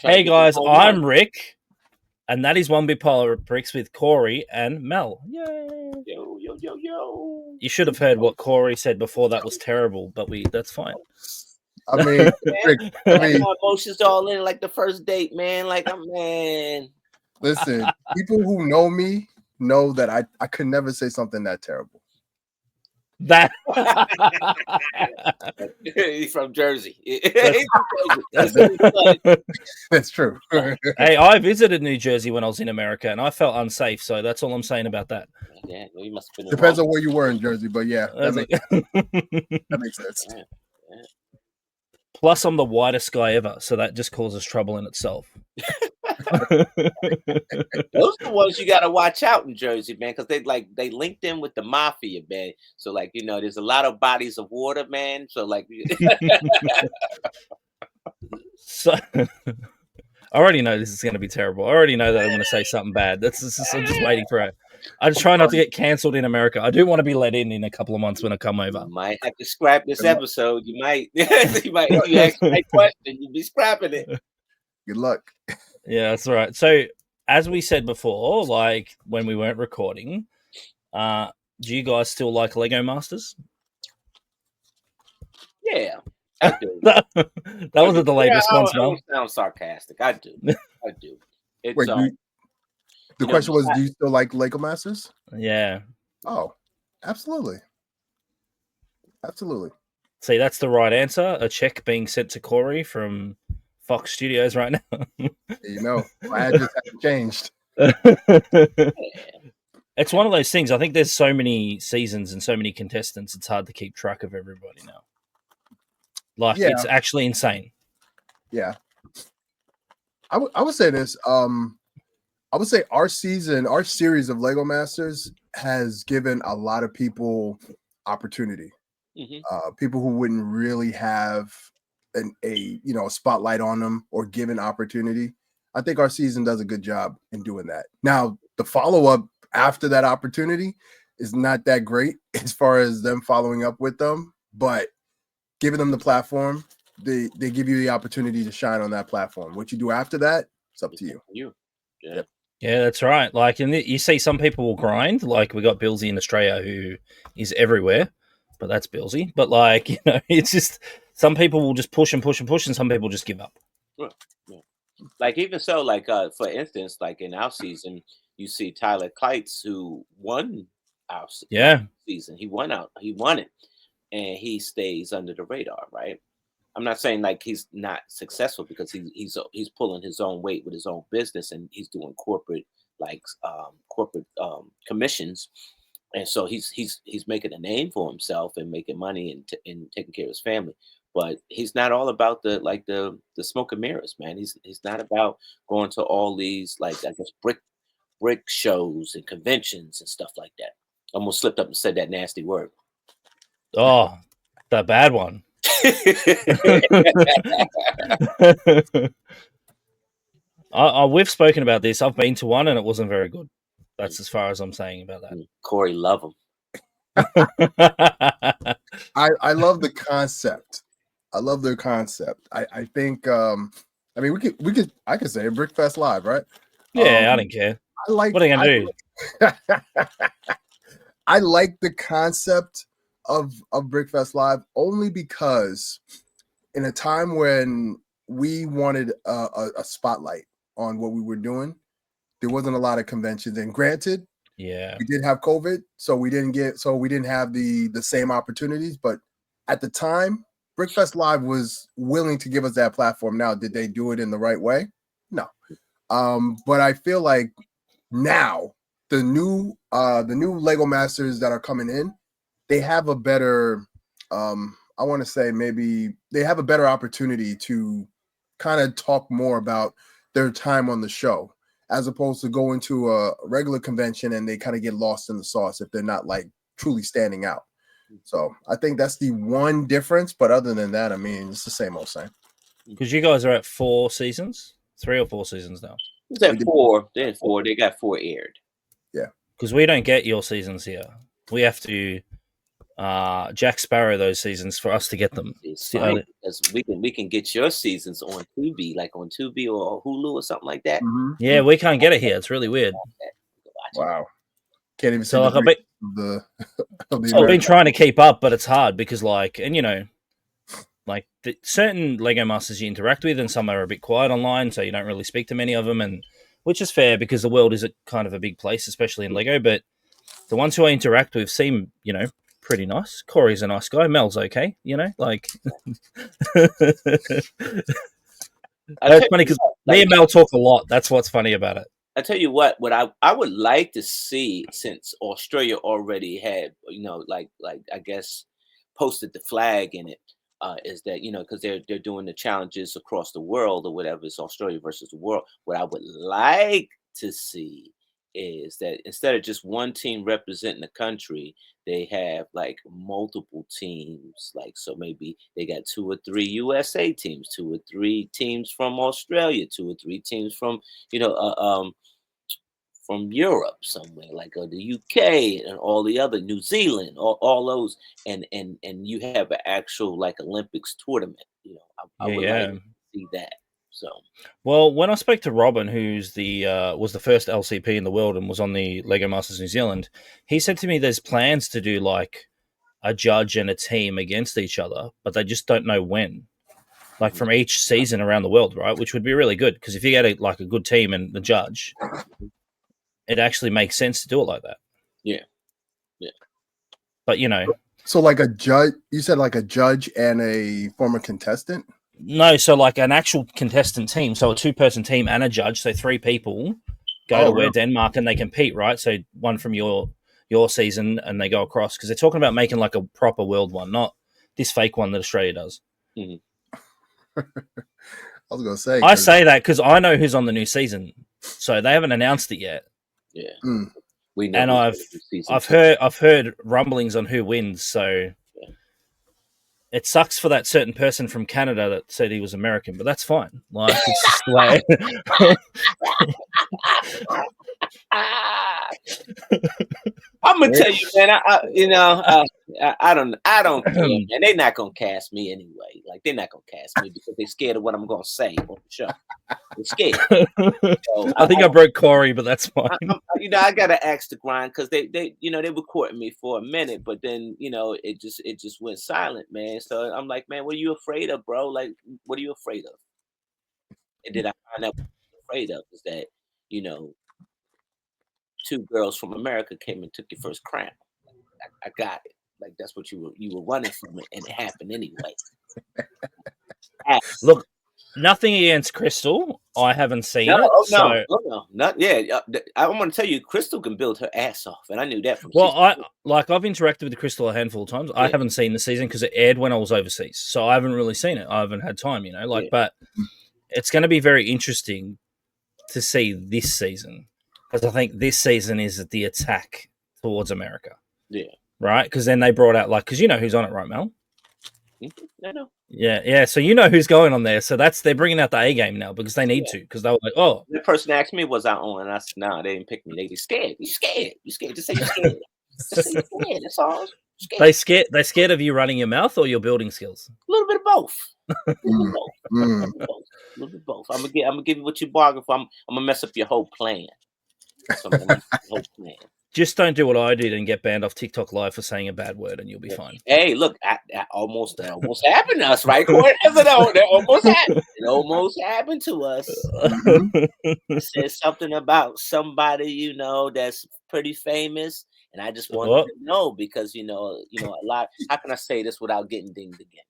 Hey guys, I'm Rick, and that is One Big Pile of Bricks with Corey and Mel. Yay! Yo, yo, yo, yo. You should have heard what Corey said before. That was terrible, but that's fine. I mean, Rick, my emotions all in like the first date, man. Like, man. Listen, people who know me know that I could never say something that terrible. That he's from Jersey. That's true. Hey, I visited New Jersey when I was in America, and I felt unsafe. So that's all I'm saying about that. Yeah, well, you must have been depends on where you were in Jersey, but yeah, that makes sense. Yeah. Plus, I'm the whitest guy ever, so that just causes trouble in itself. Those are the ones you got to watch out in Jersey, man, because they linked in with the mafia, man. So like, there's a lot of bodies of water, man. So like, so I already know this is going to be terrible. I already know that I'm going to say something bad. I'm just waiting for it. I just try not to get cancelled in America. I do want to be let in a couple of months when I come over. You might have to scrap this episode. You might. You ask my question, you'd be scrapping it. Good luck. Yeah, that's right. So, as we said before, like when we weren't recording, do you guys still like Lego Masters? Yeah, I do. that was a delayed response, Mel. I don't sound sarcastic. I do. I do. It's, Wait, the question was, do you still like Lego Masters? Yeah. Oh, absolutely. Absolutely. See, that's the right answer. A check being sent to Corey from Fox Studios right now. I just haven't changed. It's one of those things. I think there's so many seasons and so many contestants, it's hard to keep track of everybody now. Like, it's actually insane. Yeah. I would say this. I would say our series of Lego Masters has given a lot of people opportunity. Mm-hmm. People who wouldn't really have a spotlight on them or given opportunity. I think our season does a good job in doing that. Now, the follow-up after that opportunity is not that great as far as them following up with them, but giving them the platform, they give you the opportunity to shine on that platform. What you do after that, it's up to you. Yeah. Yeah, that's right. Like, and you see some people will grind. Like, we got Billsy in Australia who is everywhere, but that's Billsy. But like, it's just some people will just push and push and push, and some people just give up. Yeah. Like even so, like for instance, like in our season, you see Tyler Kites who won our season. He won it, and he stays under the radar, right? I'm not saying like he's not successful because he's pulling his own weight with his own business and he's doing corporate commissions, and so he's making a name for himself and making money and taking care of his family. But he's not all about the smoke and mirrors, man. He's not about going to all these brick shows and conventions and stuff like that. Almost slipped up and said that nasty word. Oh, the bad one. We've spoken about this. I've been to one and it wasn't very good. That's as far as I'm saying about that. Corey, love him. I love the concept. I love their concept. I think I could say Brickfest Live, right? Yeah, I don't care. What are you gonna do? I like the concept of Brickfest Live only because in a time when we wanted a spotlight on what we were doing, there wasn't a lot of conventions. And granted, we did have COVID, so we didn't have the same opportunities. But at the time, Brickfest Live was willing to give us that platform. Now, did they do it in the right way? No. But I feel like now the new Lego Masters that are coming in, they have a better, I want to say maybe they have a better opportunity to kind of talk more about their time on the show as opposed to going to a regular convention and they kind of get lost in the sauce if they're not like truly standing out. So I think that's the one difference. But other than that, I mean, it's the same old same. Because you guys are at 4 seasons, 3 or 4 seasons now. It's at 4. They're at 4. They got 4 aired. Yeah. Because we don't get your seasons here. We have to Jack Sparrow those seasons for us to get them. It's fine because we can get your seasons on Tubi, like on Tubi or Hulu or something like that. Mm-hmm. Yeah, we can't get it here. It's really weird. Wow, can't even see So like I've been trying to keep up, but it's hard because like, and you know, like certain Lego Masters you interact with, and some are a bit quiet online, so you don't really speak to many of them, and which is fair because the world is a kind of a big place, especially in Lego. But the ones who I interact with seem, you know, pretty nice. Corey's a nice guy. Mel's okay, you know, like. It's funny because me and Mel talk a lot. That's what's funny about it. I tell you what I would like to see, since Australia already had, you know, like I guess posted the flag in it, is that, you know, because they're doing the challenges across the world or whatever. It's Australia versus the world. What I would like to see is that instead of just one team representing the country, they have like multiple teams. Like, so maybe they got 2 or 3 USA teams, 2 or 3 teams from Australia, 2 or 3 teams from, you know, from Europe somewhere, like the UK and all the other, New Zealand, all those, and you have an actual like Olympics tournament. You know, I would like to see that. So, well, when I spoke to Robin, who's the was the first LCP in the world and was on the Lego Masters New Zealand, he said to me there's plans to do like a judge and a team against each other, but they just don't know when. Like from each season around the world, right? Which would be really good because if you get a good team and the judge, it actually makes sense to do it like that. Yeah. But you know, so like a judge. You said like a judge and a former contestant. No, so like an actual contestant team, so a 2-person team and a judge, so 3 people go to where Denmark and they compete, right? So one from your season and they go across because they're talking about making like a proper world one, not this fake one that Australia does. Mm-hmm. I was gonna say. I say that because I know who's on the new season, so they haven't announced it yet. Yeah, we know. And I've heard rumblings on who wins, so. It sucks for that certain person from Canada that said he was American, but that's fine. Like it's just the way. I'm gonna tell you, man. I don't care, man. They're not gonna cast me anyway. Like they're not gonna cast me because they're scared of what I'm gonna say on the show. They're scared. So, I think I broke Corey, but that's fine. I gotta ask the grind because they were courting me for a minute, but then it just went silent, man. So I'm like, man, what are you afraid of, bro? Like, what are you afraid of? And then I find out what I'm afraid of is that 2 girls from America came and took your first crown. I got it. Like that's what you were running from it, and it happened anyway. Look, nothing against Crystal. I haven't seen it. No, not yeah. I'm going to tell you, Crystal can build her ass off, and I knew that from. Well, I've interacted with Crystal a handful of times. Yeah. I haven't seen the season because it aired when I was overseas, so I haven't really seen it. I haven't had time, But it's going to be very interesting to see this season. Because I think this season is the attack towards America. Yeah. Right? Because then they brought out, because you know who's on it, right, Mel? I know. Yeah. So you know who's going on there. So they're bringing out the A game now because they need to. Because they were like, oh. The person asked me, was I on? And I said, no, they didn't pick me. They scared. You scared. You scared. Just say you're scared. Just say you're scared. That's all. Scared. They scared of you running your mouth or your building skills? A little bit of both. A little bit of both. I'm gonna give you what you bargained for. I'm gonna mess up your whole plan. Just don't do what I did and get banned off TikTok Live for saying a bad word, and you'll be fine. Hey, look, that almost happened to us, right? That almost happened. It almost happened to us. It said something about somebody that's pretty famous, and I just wanted to know because a lot. How can I say this without getting dinged again?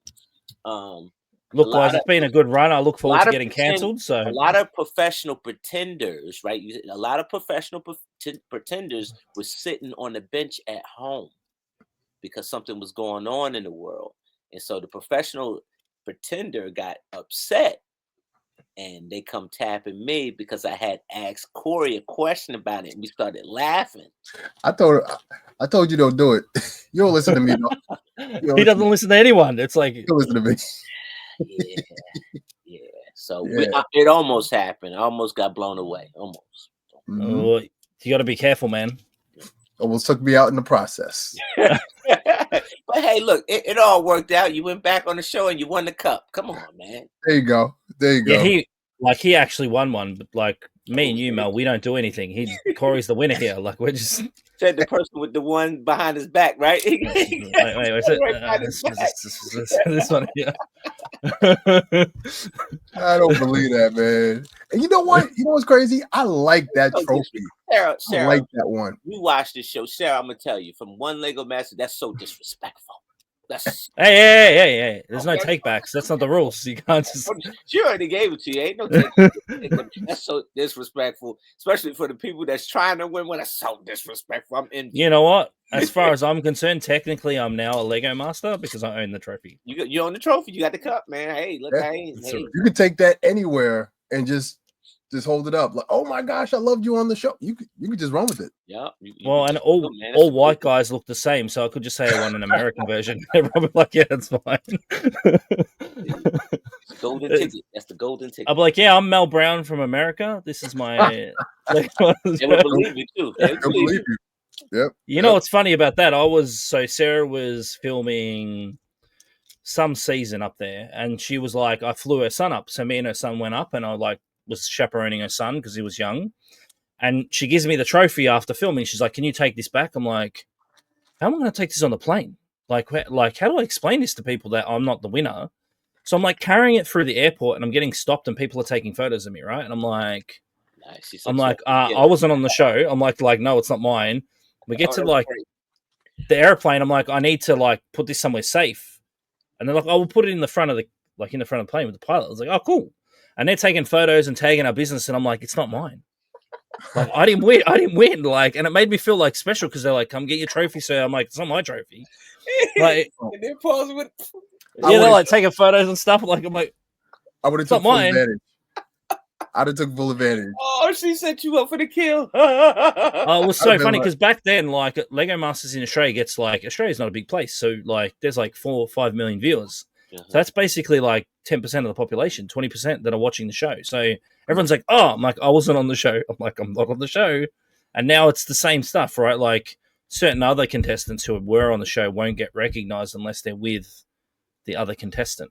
Look, guys, it's been a good run. I look forward to getting cancelled. So a lot of professional pretenders, right? A lot of professional pretenders were sitting on the bench at home because something was going on in the world, and so the professional pretender got upset, and they come tapping me because I had asked Corey a question about it, and we started laughing. I told you don't do it. You don't listen to me. He doesn't listen to anyone. It's like you don't listen to me. Yeah. So it almost happened. I almost got blown away. Almost. You got to be careful, man. Almost took me out in the process. But hey, look, it all worked out. You went back on the show and you won the cup. Come on, man. There you go. Yeah, he actually won one, but like me and you, Mel, we don't do anything. Corey's the winner here. Like we're just said the person with the one behind his back, right? wait, this one here. I don't believe that, man. And you know what? You know what's crazy? I like that trophy. Sarah, I like that one. You watch this show, Sarah. I'm gonna tell you, from one Lego Master, that's so disrespectful. That's hey. There's no takebacks. That's not the rules. You can't just. She already gave it to you. Ain't no take. That's so disrespectful, especially for the people that's trying to win. When that's so disrespectful, I'm in. You know what? As far as I'm concerned, technically, I'm now a Lego master because I own the trophy. You own the trophy. You got the cup, man. Hey, look, hey. You can take that anywhere and just hold it up. Like, oh my gosh, I loved you on the show. You could just run with it. Yeah. Well, and all white guys look the same, so I could just say I want an American version. Everyone be like, yeah, that's fine. Golden ticket. That's the golden ticket. I'm like, yeah, I'm Mel Brown from America. This is my. They will believe you too. They'll believe you. Yep. You know what's funny about that? Sarah was filming some season up there, and she was like, I flew her son up, so me and her son went up, and I was chaperoning her son because he was young, and she gives me the trophy after filming. She's like, "Can you take this back?" I'm like, "How am I going to take this on the plane? Like, how do I explain this to people that I'm not the winner?" So I'm like carrying it through the airport, and I'm getting stopped, and people are taking photos of me, right? And I'm like, I wasn't on the show. I'm like, no, it's not mine. We get to the airplane. I'm like, I need to put this somewhere safe, and they're like, "Oh, we'll put it in the front of the plane with the pilot." I was like, "Oh, cool." And they're taking photos and tagging our business, and I'm like, it's not mine. Like, I didn't win. Like, and it made me feel like special because they're like, come get your trophy, sir. I'm like, it's not my trophy. Like, and they're pausing with. Yeah, they're like taking photos and stuff. Like, I'm like, I would have took full advantage. I'd have took full advantage. Oh, she set you up for the kill. Oh, it was so funny because back then, like, Lego Masters in Australia gets Australia's not a big place, so there's 4 or 5 million viewers. So that's basically 10% of the population, 20% that are watching the show. So everyone's like, oh, I'm like, I wasn't on the show. I'm like, I'm not on the show. And now it's the same stuff, right? Like certain other contestants who were on the show won't get recognized unless they're with the other contestant.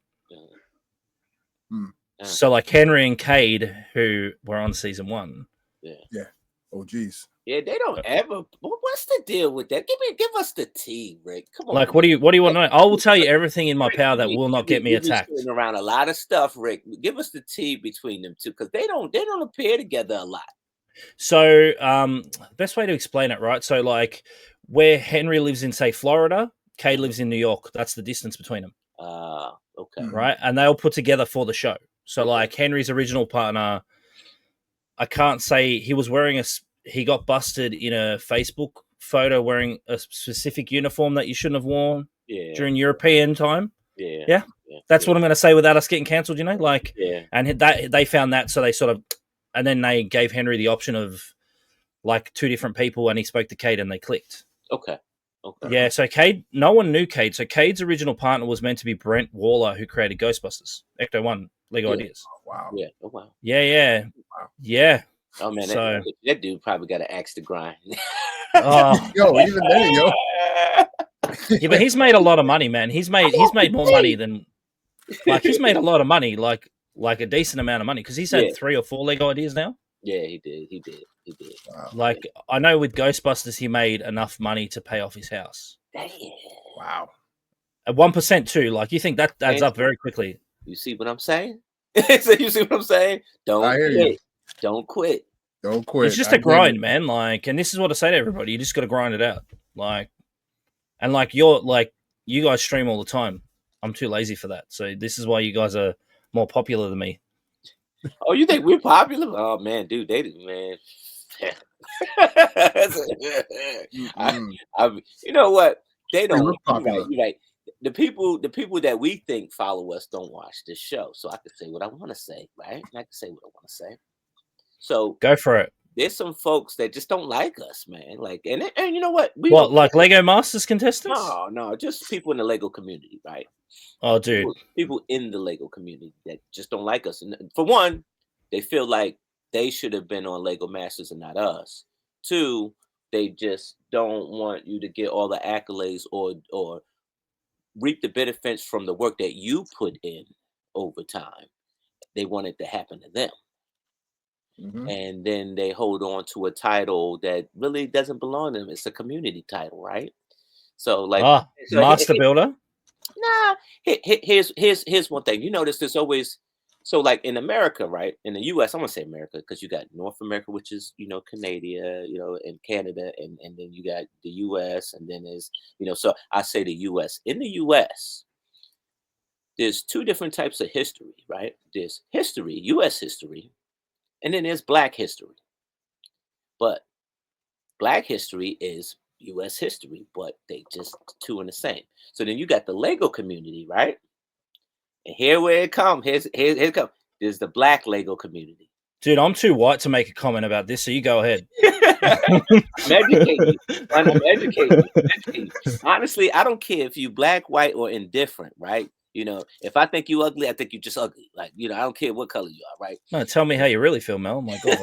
So like Henry and Cade, who were on season 1. Yeah. Oh, geez. Yeah, they don't ever. What's the deal with that? Give us the tea, Rick. Come on. Like, what do you want to know? I will tell you everything in my power that will not get me attacked. Around a lot of stuff, Rick. Give us the tea between them two because they don't appear together a lot. So, best way to explain it, right? So, like, where Henry lives in, say, Florida, Cade lives in New York. That's the distance between them. Okay. Right, and they all put together for the show. So, like, Henry's original partner, I can't say he was wearing he got busted in a Facebook photo wearing a specific uniform that you shouldn't have worn during European time. Yeah. That's what I'm going to say without us getting cancelled, you know? Like, and they found that, so they sort of, and then they gave Henry the option of 2 different people, and he spoke to Cade, and they clicked. Okay. Yeah, so Cade, no one knew Cade. So Cade's original partner was meant to be Brent Waller, who created Ghostbusters, Ecto-1, Lego Ideas. Oh, wow. Yeah. Oh, wow. Yeah. Wow. Yeah. Oh man, that dude probably got an axe to grind. Yo, even then, yo. Yeah, but he's made a lot of money, man. He's made more money than he's made a lot of money, like a decent amount of money because he's had 3 or 4 Lego Ideas now. Yeah, he did. Wow. I know with Ghostbusters, he made enough money to pay off his house. Damn. Wow. At 1% too. You think that adds up very quickly. You see what I'm saying? So you see what I'm saying? Don't quit. Don't quit. Don't quit. It's just a grind, man. And this is what I say to everybody: you just got to grind it out. You guys stream all the time. I'm too lazy for that. So this is why you guys are more popular than me. Oh, you think we're popular? Oh man, dude, man. You know what? They don't. You're right. The people that we think follow us don't watch this show, so I can say what I want to say, right? I can say what I want to say. So go for it. There's some folks that just don't like us, man. And you know what? Like Lego Masters contestants? No, just people in the Lego community, right? Oh, dude. People in the Lego community that just don't like us. And for one, they feel like they should have been on Lego Masters and not us. 2, They just don't want you to get all the accolades or reap the benefits from the work that you put in over time. They want it to happen to them. Mhm. And then they hold on to a title that really doesn't belong to them. It's a community title, right? So like Master builder. nah, here's one thing. You notice there's always so like in America, right? In the US, I'm gonna say America because you got North America, which is Canada, and Canada, and then you got the US, and then there's so I say the US. In the US, there's two different types of history, right? There's history, US history, and then there's black history. But black history is US history, but they just two in the same. So then you got the Lego community, right? And here where it comes. Here it comes. There's the black Lego community. Dude, I'm too white to make a comment about this, so you go ahead. I'm educating you. I'm educating you. Honestly, I don't care if you black, white, or indifferent, right? If I think you ugly, I think you just ugly. Like, I don't care what color you are, right? No, tell me how you really feel, Mel. Oh my God.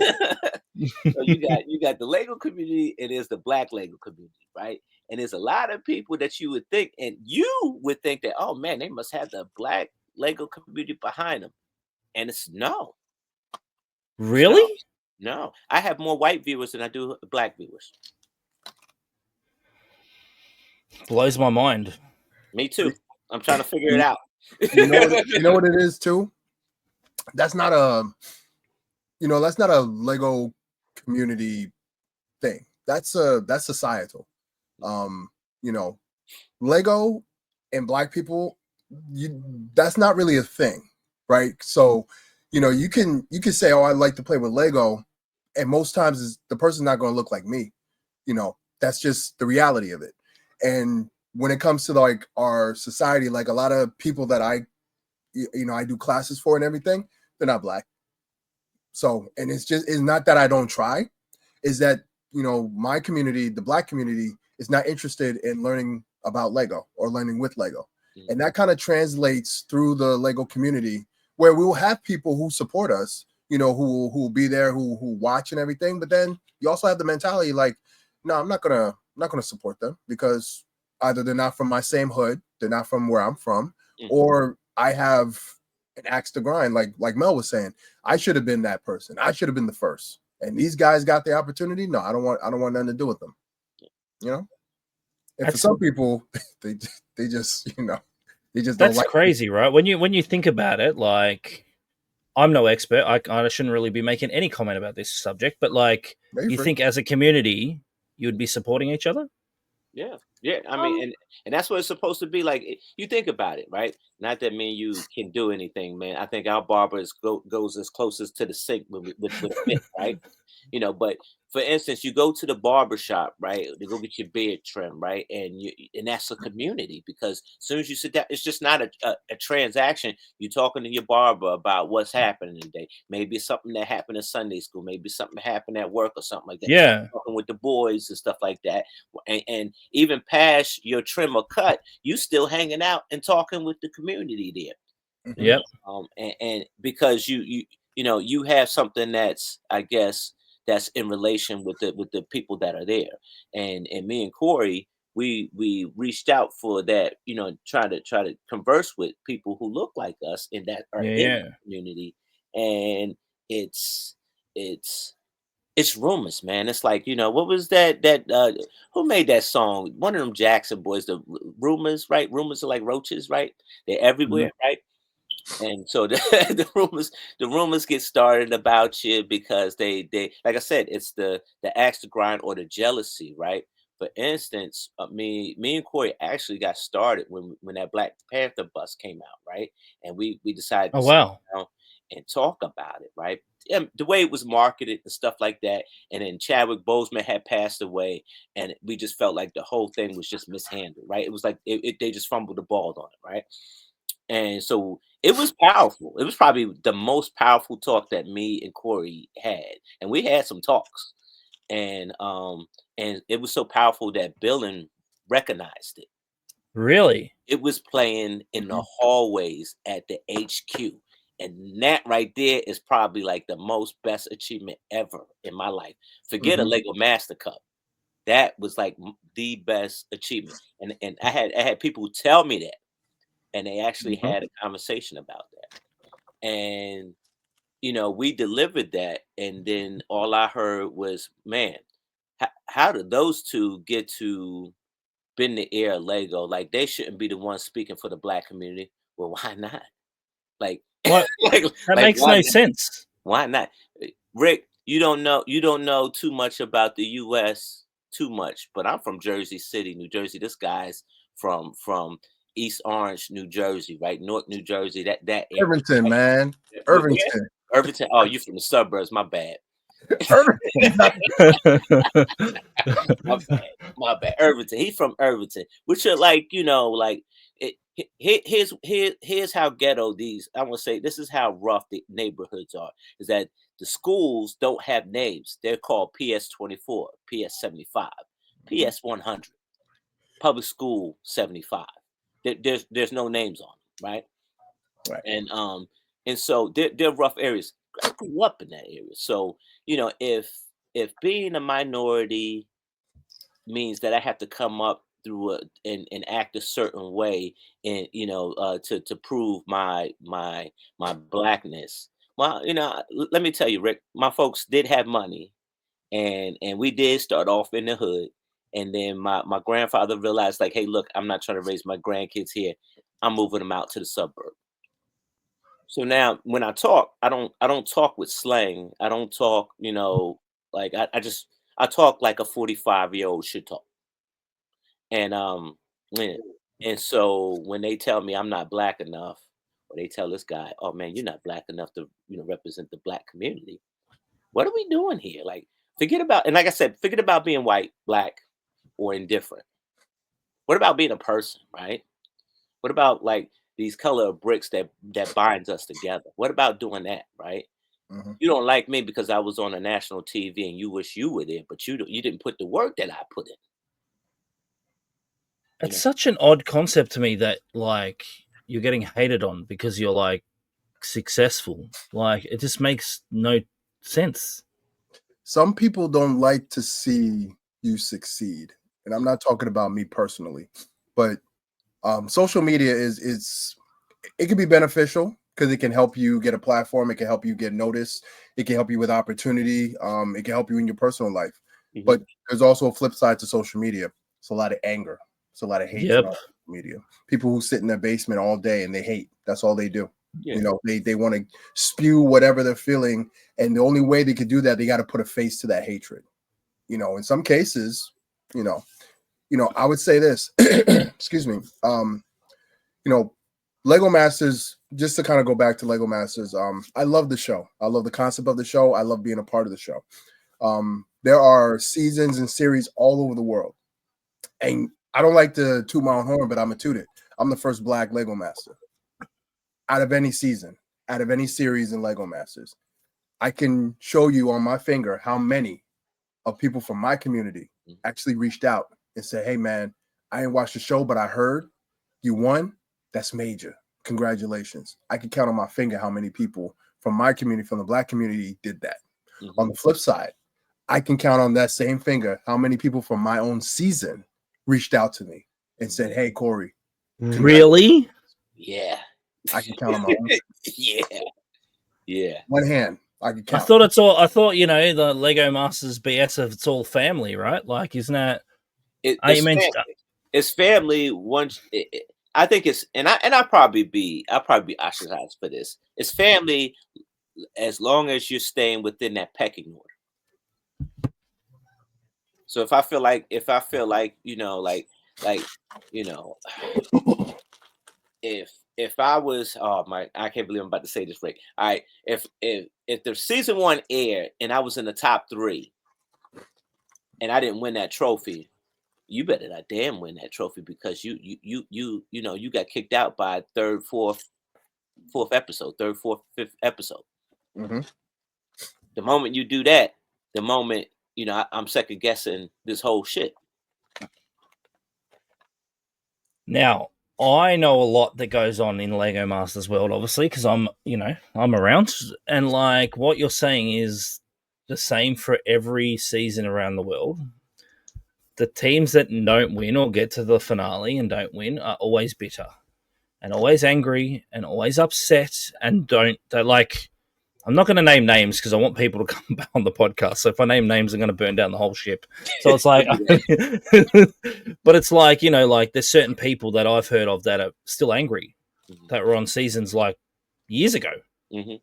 So you got the Lego community, and there's the black Lego community, right? And there's a lot of people that you would think, that, oh man, they must have the black Lego community behind them. And it's no. Really? No. I have more white viewers than I do black viewers. Blows my mind. Me too. I'm trying to figure it out. You know what it is too? That's not a Lego community thing. That's societal. Lego and black people, that's not really a thing, right? So, you can say, oh, I like to play with Lego, and most times the person's not going to look like me. That's just the reality of it. And when it comes to like our society, like a lot of people that I do classes for and everything, they're not black. So, and it's not that I don't try, is that, my community, the black community, is not interested in learning about Lego or learning with Lego. Mm-hmm. And that kind of translates through the Lego community, where we will have people who support us, who will be there, who watch and everything. But then you also have the mentality like, no, I'm not gonna support them, because either they're not from my same hood, they're not from where I'm from, mm-hmm. or I have an axe to grind, like Mel was saying. I should have been that person. I should have been the first. And these guys got the opportunity. No, I don't want nothing to do with them. And for some people, they just they just that's don't like crazy, it. Right? When you think about it, like, I'm no expert. I shouldn't really be making any comment about this subject, but like, you think as a community you would be supporting each other? Yeah. I mean, and that's what it's supposed to be. Like, you think about it, right? Not that me and you can do anything, man. I think our barber goes as closest to the sink with it, right? But for instance, you go to the barber shop, right? To go get your beard trimmed, right? And that's a community, because as soon as you sit down, it's just not a transaction. You're talking to your barber about what's happening today. Maybe it's something that happened in Sunday school. Maybe something that happened at work or something like that. Yeah. Talking with the boys and stuff like that. And even past your trim or cut, you still hanging out and talking with the community there. Mm-hmm. Yep. And because you have something that's, I guess, that's in relation with the people that are there. And me and Corey, we reached out for that, try to converse with people who look like us and that are in the community. And it's rumors, man. It's like, what was that who made that song? One of them Jackson boys, the rumors, right? Rumors are like roaches, right? They're everywhere, right? And so the rumors get started about you because they like I said, it's the axe to grind or the jealousy, right? For instance, me and Corey actually got started when that Black Panther bus came out, right? And we decided to sit down and talk about it, right? And the way it was marketed and stuff like that. And then Chadwick Boseman had passed away, and we just felt like the whole thing was just mishandled, right? It was like they just fumbled the ball on it, right? And so it was powerful. It was probably the most powerful talk that me and Corey had. And we had some talks. And it was so powerful that Billin recognized it. Really? It was playing in the hallways at the HQ. And that right there is probably like the most best achievement ever in my life. Forget a Lego Master Cup. That was like the best achievement. And I had people tell me that, and they actually had a conversation about that. And we delivered that, and then all I heard was, "Man, how did those two get to bend the ear of Lego? Like they shouldn't be the ones speaking for the Black community." Well, why not? Like, What? like, That like makes why no not? sense. Why not? Rick, you don't know too much about the US too much, but I'm from Jersey City, New Jersey. This guy's from East Orange, New Jersey, right? North New Jersey, that area. Irvington, Right? man. Where? Irvington. Irvington. Oh, you from the suburbs, my bad. Irvington. My bad. My bad. Irvington. He's from Irvington, which are like, like here's how ghetto these. I want to say this is how rough the neighborhoods are. Is that the schools don't have names? They're called PS24, PS75, PS100, Public School 75. There's no names on them, right? Right. And so they're rough areas. I grew up in that area, so if being a minority means that I have to come up through and act a certain way, and to prove my blackness. Well, let me tell you, Rick, my folks did have money, and we did start off in the hood, and then my grandfather realized, like, hey, look, I'm not trying to raise my grandkids here. I'm moving them out to the suburb. So now when I don't talk with slang. I don't talk, like I talk like a 45-year-old should talk. And yeah. And so when they tell me I'm not black enough, or they tell this guy, "Oh man, you're not black enough to represent the Black community." What are we doing here? Like, forget about, and like I said, forget about being white, black, or indifferent. What about being a person, right? What about like these color of bricks that binds us together? What about doing that, right? Mhm. You don't like me because I was on a national TV and you wish you were there, but you didn't put the work that I put in. It's such an odd concept to me that like you're getting hated on because you're like successful. Like it just makes no sense. Some people don't like to see you succeed, and I'm not talking about me personally, but social media it can be beneficial because it can help you get a platform. It can help you get noticed. It can help you with opportunity. It can help you in your personal life. Mhm. But there's also a flip side to social media. It's a lot of anger. It's a lot of hatred Yep. on social media. People who sit in their basement all day and they hate. That's all they do. Yeah. They want to spew whatever they're feeling, and the only way they could do that, they got to put a face to that hatred. In some cases, I would say this. Excuse me. Lego Masters, just to kind of go back to Lego Masters, I love the show. I love the concept of the show. I love being a part of the show. There are seasons and series all over the world. And I don't like to toot my own horn, but I'm a toot it. I'm the first Black Lego Master. Out of any season, out of any series in Lego Masters, I can show you on my finger how many of people from my community actually reached out and said, "Hey man, I didn't watch the show, but I heard you won. That's major. Congratulations." I can count on my finger how many people from my community, from the Black community, did that. On the flip side, I can count on that same finger how many people from my own season reached out to me and said, "Hey Corey." Really? Yeah. I can count on my own Yeah. Yeah. one hand. I can I count. thought the Lego Masters BS of it's all family, right? Like, isn't that? It's mean, family. It's family. Once I think it's, and I'll probably be ostracized for this. It's family as long as you're staying within that pecking order. So if I feel like if I was, oh my, I can't believe I'm about to say this, Rick. All right, if the season 1 aired and I was in the top 3 and I didn't win that trophy, you better not damn win that trophy, because you got kicked out by third, fourth episode, third, fourth, fifth episode. Mm-hmm. The moment you do that, the moment I'm second guessing this whole shit. now I know a lot that goes on in Lego Masters world, obviously, because I'm around, and like what you're saying is the same for every season around the world. the teams that don't win or get to the finale and don't win are always bitter and always angry and always upset and they're like, I'm not going to name names because I want people to come back on the podcast. So if I name names, I'm going to burn down the whole ship. So it's like, but it's like, you know, like there's certain people that I've heard of that are still angry that were on seasons like years ago. Mm-hmm.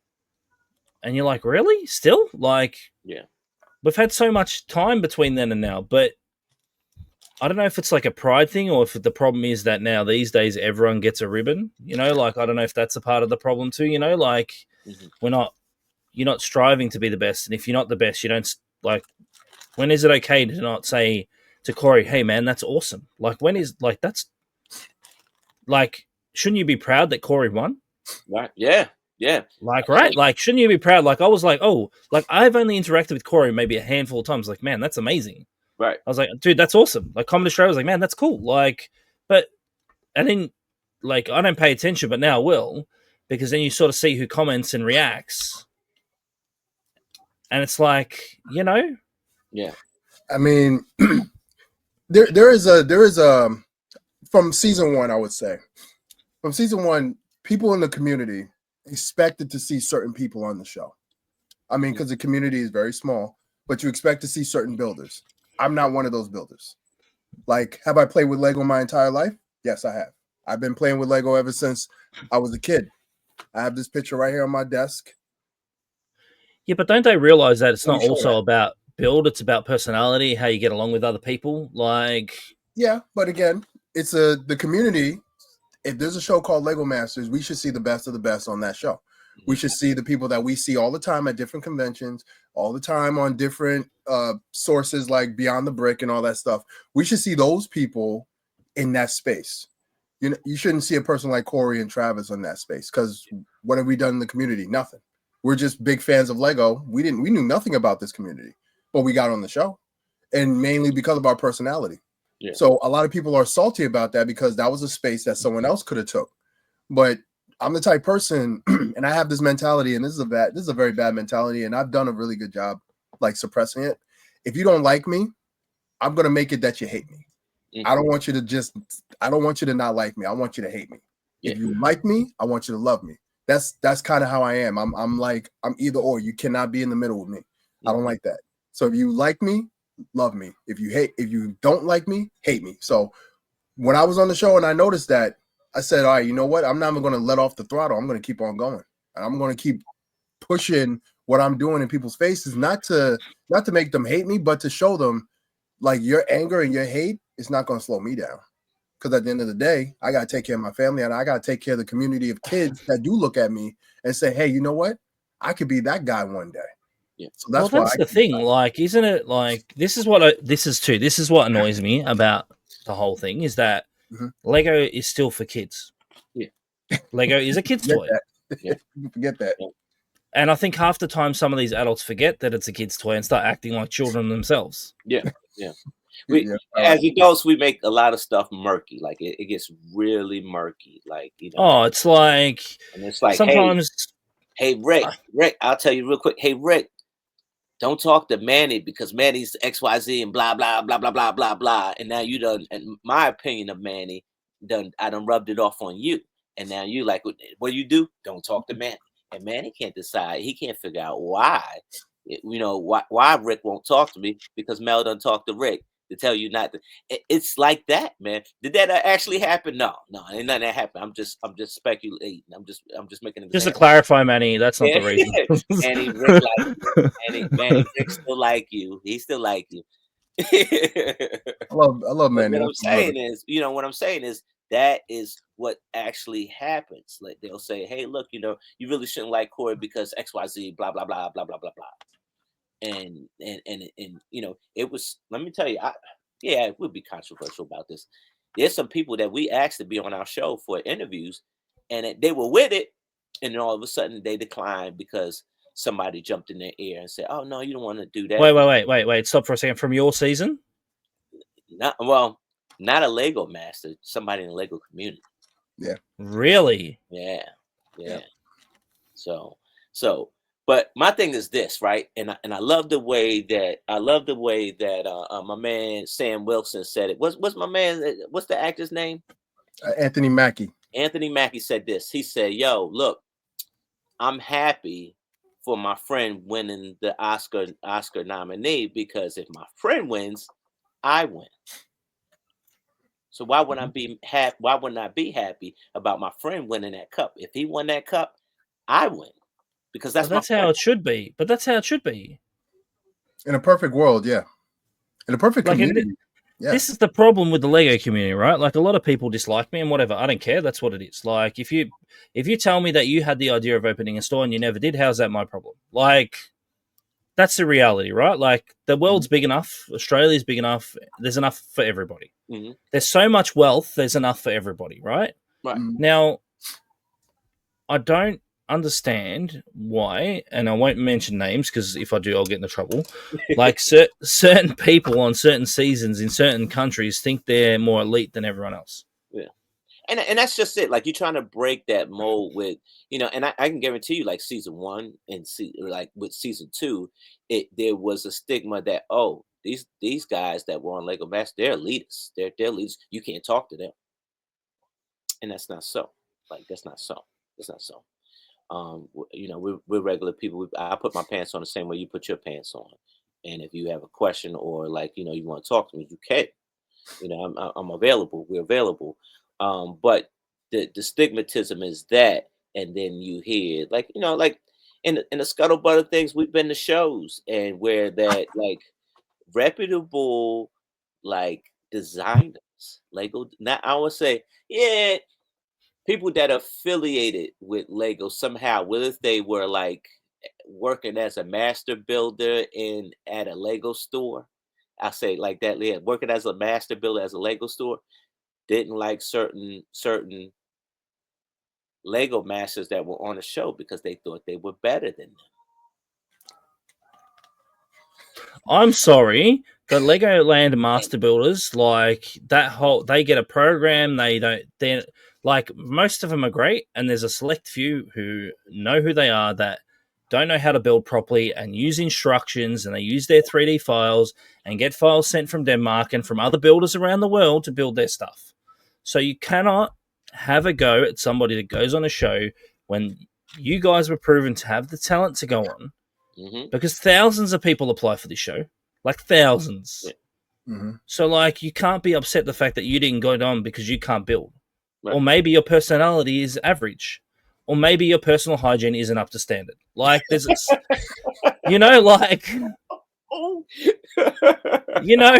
And you're like, really? Still? Like, yeah. We've had so much time between then and now, but I don't know if it's like a pride thing or if the problem is that now these days everyone gets a ribbon, you know, like I don't know if that's a part of the problem too, you know, like you're not striving to be the best. And if you're not the best, you don't like, when is it okay to not say to Corey, hey man, that's awesome. Like when is like, that's like, shouldn't you be proud that Corey won? Right. Yeah. Yeah. Like, right. Like, shouldn't you be proud? Like, I was like, oh, like I've only interacted with Corey maybe a handful of times. Like, man, that's amazing. Right. I was like, dude, that's awesome. Like, Comedy Australia was like, man, that's cool. Like, but, and then, like, I don't pay attention, but now I will, because then you sort of see who comments and reacts. And it's like, you know? Yeah. I mean, there is a, from season one, I would say, from season one, people in the community expected to see certain people on the show. I mean, because the community is very small, but you expect to see certain builders. I'm not one of those builders. Like, have I played with Lego my entire life? Yes, I have. I've been playing with Lego ever since I was a kid. I have this picture right here on my desk. Yeah, but don't they realize that it's not also about build, it's about personality, how you get along with other people? Like, yeah, but again, it's the community. If there's a show called Lego Masters, we should see the best of the best on that show. We should see the people that we see all the time at different conventions, all the time on different sources like Beyond the Brick and all that stuff. We should see those people in that space. You know, you shouldn't see a person like Corey and Travis on that space, because what have we done in the community? Nothing. We're just big fans of Lego. We knew nothing about this community, but we got on the show, and mainly because of our personality. Yeah. So a lot of people are salty about that because that was a space that someone else could have took. But I'm the type person, and I have this mentality, and this is a very bad mentality, and I've done a really good job like suppressing it. If you don't like me, I'm gonna make it that you hate me. I don't want you to not like me. I want you to hate me. Yeah. If you like me, I want you to love me. That's kind of how I am. I'm either or. You cannot be in the middle with me. I don't like that. So if you like me, love me. If you don't like me, hate me. So when I was on the show and I noticed that, I said, all right, you know what? I'm not even going to let off the throttle. I'm going to keep on going. And I'm going to keep pushing what I'm doing in people's faces, not to make them hate me, but to show them like your anger and your hate is not going to slow me down. Because at the end of the day, I got to take care of my family, and I got to take care of the community of kids that do look at me and say, hey, you know what? I could be that guy one day. Yeah. So that's the thing. Like, isn't it like this is what annoys me about the whole thing is that Lego is still for kids. Yeah. Lego is a kid's toy. Yeah. You forget that. And I think half the time some of these adults forget that it's a kid's toy and start acting like children themselves. Yeah. Yeah. As adults, we make a lot of stuff murky. Like it gets really murky. Like, you know. Oh, it's like sometimes. Hey, Rick, I'll tell you real quick. Hey, Rick, don't talk to Manny because Manny's XYZ and blah blah blah blah blah blah blah. And now you done. And my opinion of Manny I done rubbed it off on you. And now you like, what do? Don't talk to Manny. And Manny can't decide. He can't figure out why. You know why Rick won't talk to me because Mel done talk to Rick to tell you not to. It's like that, man. Did that actually happen? No, ain't nothing that happened. I'm just speculating. I'm just making an example. Just to clarify, Manny, that's not the reason. Manny, Rick like you. Manny, Rick still like you. He still like you. I love Manny. What I'm saying is that is what actually happens. Like they'll say, hey, look, you know, you really shouldn't like Corey because XYZ, blah blah blah blah blah blah blah. And you know, it was, let me tell you, it would be controversial about this. There's some people that we asked to be on our show for interviews, and they were with it, and then all of a sudden they declined because somebody jumped in their ear and said, "Oh no, you don't want to do that." Wait! Stop for a second. From your season? Not a Lego master. Somebody in the Lego community. Yeah. Really? Yeah. So But my thing is this, right? And I love the way that my man Sam Wilson said it. What's my man? What's the actor's name? Anthony Mackie. Anthony Mackie said this. He said, "Yo, look, I'm happy for my friend winning the Oscar nominee, because if my friend wins, I win. So why would I be happy? Why wouldn't I be happy about my friend winning that cup? If he won that cup, I win, because that's how it should be. But that's how it should be. In a perfect world, yeah. In a perfect community. Yeah. This is the problem with the Lego community, right? Like, a lot of people dislike me and whatever. I don't care. That's what it is. Like, if you tell me that you had the idea of opening a store and you never did, how's that my problem? Like, that's the reality, right? Like, the world's big enough. Australia's big enough. There's enough for everybody. Mm-hmm. There's so much wealth. There's enough for everybody, right? Right. Now, I don't understand why, and I won't mention names because if I do, I'll get into trouble. Like, certain people on certain seasons in certain countries think they're more elite than everyone else. Yeah, and that's just it. Like, you're trying to break that mold with, and I can guarantee you, like, season 1 and like with season 2, there was a stigma that, oh, these guys that were on Lego Masters, they're elitists. They're elitists. You can't talk to them, and that's not so. Like, that's not so. That's not so. We're regular people. I put my pants on the same way you put your pants on. And if you have a question, or like, you want to talk to me, you can. I'm available. We're available. But the stigmatism is that, and then you hear, like, like in the scuttlebutt of things, we've been to shows and where that, like, reputable, like, designers, Lego. Now I would say, yeah, people that are affiliated with Lego somehow, whether they were like working as a master builder at a Lego store, I say like that, yeah, working as a master builder as a Lego store, didn't like certain Lego masters that were on the show because they thought they were better than them. I'm sorry, the Legoland master builders, like, they get a program. They're like, most of them are great, and there's a select few who know who they are that don't know how to build properly and use instructions, and they use their 3D files and get files sent from Denmark and from other builders around the world to build their stuff. So you cannot have a go at somebody that goes on a show when you guys were proven to have the talent to go on, because thousands of people apply for this show, like thousands. Yeah. Mm-hmm. So, like, you can't be upset the fact that you didn't go on because you can't build. Right. Or maybe your personality is average. Or maybe your personal hygiene isn't up to standard. Like, there's, like,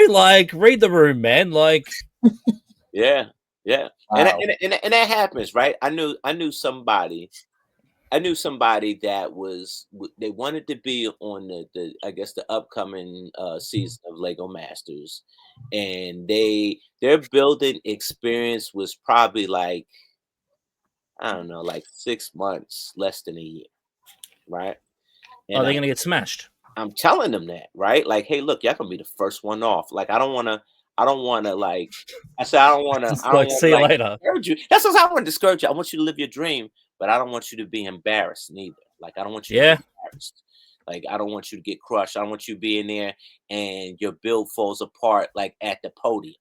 like, read the room, man. Like, yeah. Wow. And that happens, right? I knew somebody that they wanted to be on the I guess the upcoming season of Lego Masters, and their building experience was probably like, I don't know, like 6 months, less than a year, right? And are they going to get smashed? I'm telling them that, right? Like, hey, look, y'all gonna be the first one off. Like, I don't want to like, I said, I don't want to, like, see you later. Discourage you. That's what I want to discourage you. I want you to live your dream, but I don't want you to be embarrassed neither. Like, I don't want you to be embarrassed. Like, I don't want you to get crushed. I don't want you to be in there and your build falls apart, like, at the podium.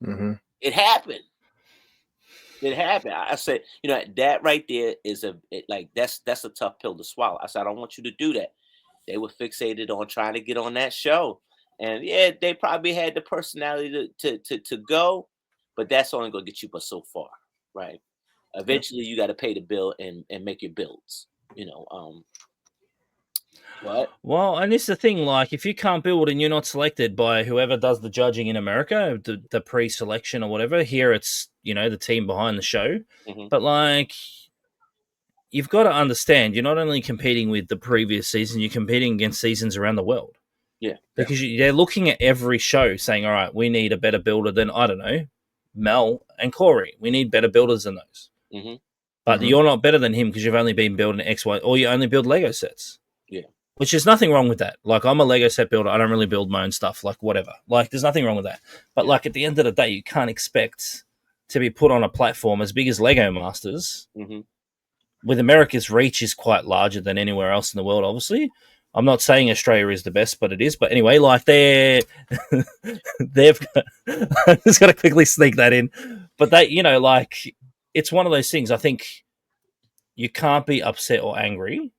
Mm-hmm. It happened. I said, that right there is that's a tough pill to swallow. I said, I don't want you to do that. They were fixated on trying to get on that show. And yeah, they probably had the personality to go, but that's only going to get you but so far, right? Eventually, you got to pay the bill and make your builds, What? Well, and this is the thing, like, if you can't build and you're not selected by whoever does the judging in America, the pre-selection or whatever, here it's, the team behind the show. Mm-hmm. But, like, you've got to understand, you're not only competing with the previous season, you're competing against seasons around the world. Yeah. Because they're looking at every show saying, all right, we need a better builder than, I don't know, Mel and Corey. We need better builders than those. Mm-hmm. But you're not better than him because you've only been building X, Y, or you only build Lego sets. Yeah. Which is nothing wrong with that. Like, I'm a Lego set builder. I don't really build my own stuff, like, whatever. Like, there's nothing wrong with that. But, like, at the end of the day, you can't expect to be put on a platform as big as Lego Masters with America's reach is quite larger than anywhere else in the world, obviously. I'm not saying Australia is the best, but it is. But anyway, like they've got, I'm just got to quickly sneak that in. But they, like it's one of those things. I think you can't be upset or angry.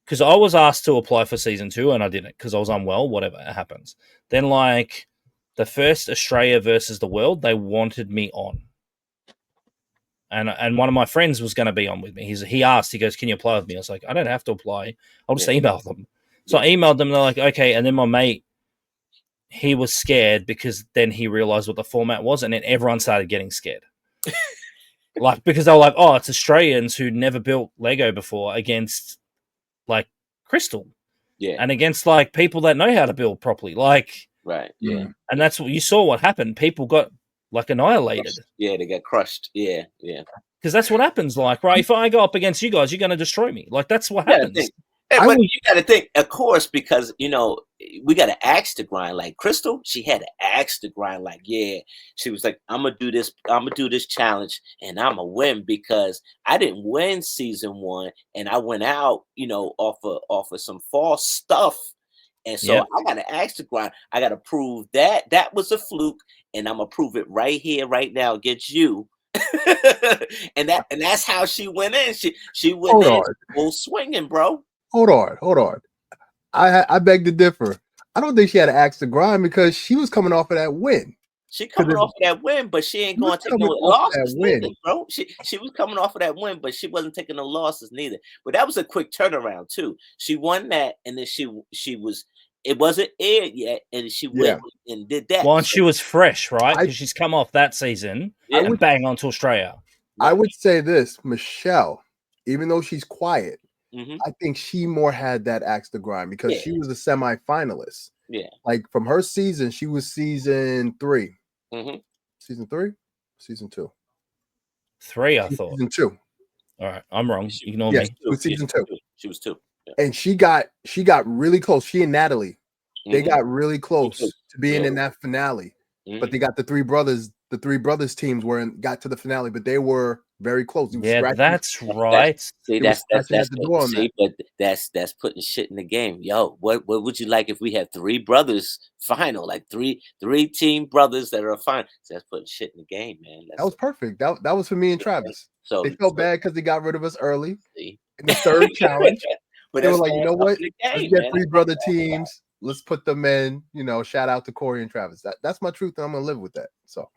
Because I was asked to apply for season 2 and I didn't because I was unwell, whatever, it happens. Then, like, the first Australia versus the world, they wanted me on. And one of my friends was going to be on with me. He asked, he goes, can you apply with me? I was like, I don't have to apply. I'll just email them. So I emailed them. And they're like, okay. And then my mate, he was scared because then he realized what the format was. And then everyone started getting scared. Like, because they were like, oh, it's Australians who never built Lego before against, like, Crystal. Yeah. And against, like, people that know how to build properly. Like, right. Yeah. And that's what you saw what happened. People got, like, annihilated. Yeah, they got crushed. Yeah, yeah. Because that's what happens. Like, right, if I go up against you guys, you're going to destroy me. Like, that's what happens. But you got to think, of course, because, we got to axe to grind. Like Crystal, she had to axe to grind. Like, yeah, she was like, I'm going to do this. I'm going to do this challenge and I'm going to win because I didn't win season 1 and I went out, off of some false stuff. And so I got to axe to grind. I got to prove that was a fluke and I'm going to prove it right here, right now against you. and that's how she went in. She went in full swinging, bro. Hold on. I beg to differ. I don't think she had to axe to grind because she was coming off of that win. She coming off of that win, but she ain't going to take no losses neither, bro. She was coming off of that win, but she wasn't taking no losses neither. But that was a quick turnaround too. She won that, and then she was. It wasn't aired yet, and she went and did that. Well, and she was fresh, right? Because she's come off that season and bang on to Australia. I would say this, Michelle, even though she's quiet, I think she more had that axe to grind because she was a semi-finalist. Yeah. Like from her season, she was season 3. Season 3? Season 2? 3, I thought. Season 2. All right. I'm wrong. Ignore me. It was season 2. She was 2. Yeah. And she got really close. She and Nathalie, they got really close to being in that finale. But they got the three brothers teams got to the finale, but they were very close. Yeah, that's right. That's putting shit in the game. Yo, what would you like if we had 3 brothers final, like three team brothers that are a final? So that's putting shit in the game, man. That was perfect. That was for me and Travis. So they felt bad because they got rid of us early in the 3rd challenge. But they were like, you know what? Let's get 3 brother teams. Let's put them in. Shout out to Corey and Travis. That's my truth, and I'm gonna live with that. So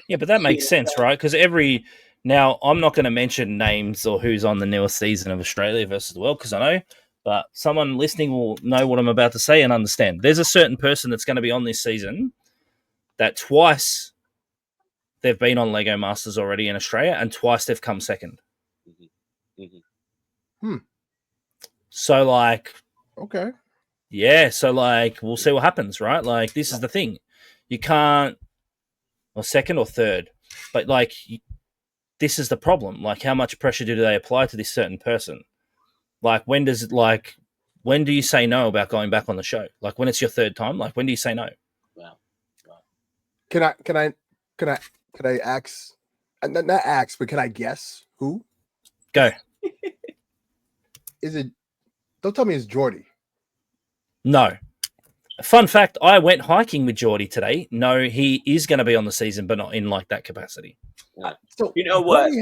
yeah, but that makes sense, right? Because now I'm not going to mention names or who's on the newest season of Australia versus the world because I know, but someone listening will know what I'm about to say and understand. There's a certain person that's going to be on this season that twice they've been on Lego Masters already in Australia, and twice they've come second. So, like, okay, yeah. So, like, we'll see what happens, right? Like, this is the thing. You can't, or second or third, but like, this is the problem. Like, how much pressure do they apply to this certain person? Like, when do you say no about going back on the show? Like, when it's your 3rd time, like, when do you say no? Wow. Can I ask? Not ask, but can I guess who? Go. Is it? Don't tell me it's Jordy. No. Fun fact, I went hiking with Jordy today. No, he is going to be on the season, but not in like that capacity. So you know what?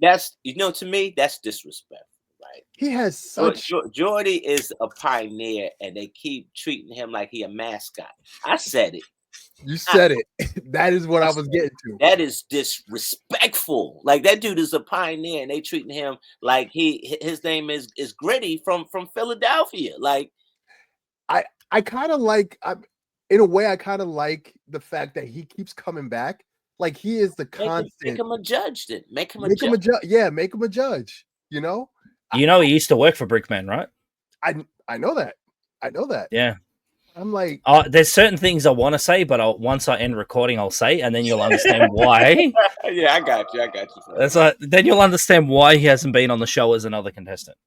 That's to me, that's disrespect, right? He has such Jordy is a pioneer and they keep treating him like he a mascot. I said it. You said it. That is what I was getting to. That is disrespectful. Like that dude is a pioneer and they treating him like his name is Gritty from Philadelphia. Like I kind of like, in a way, I kind of like the fact that he keeps coming back. Like he is the constant. Make him a judge then. Make him a judge. Yeah, make him a judge. He used to work for Brickman, right? I know that. Yeah. I'm like, there's certain things I want to say, but once I end recording, I'll say, and then you'll understand why. Yeah, I got you. That's then you'll understand why he hasn't been on the show as another contestant.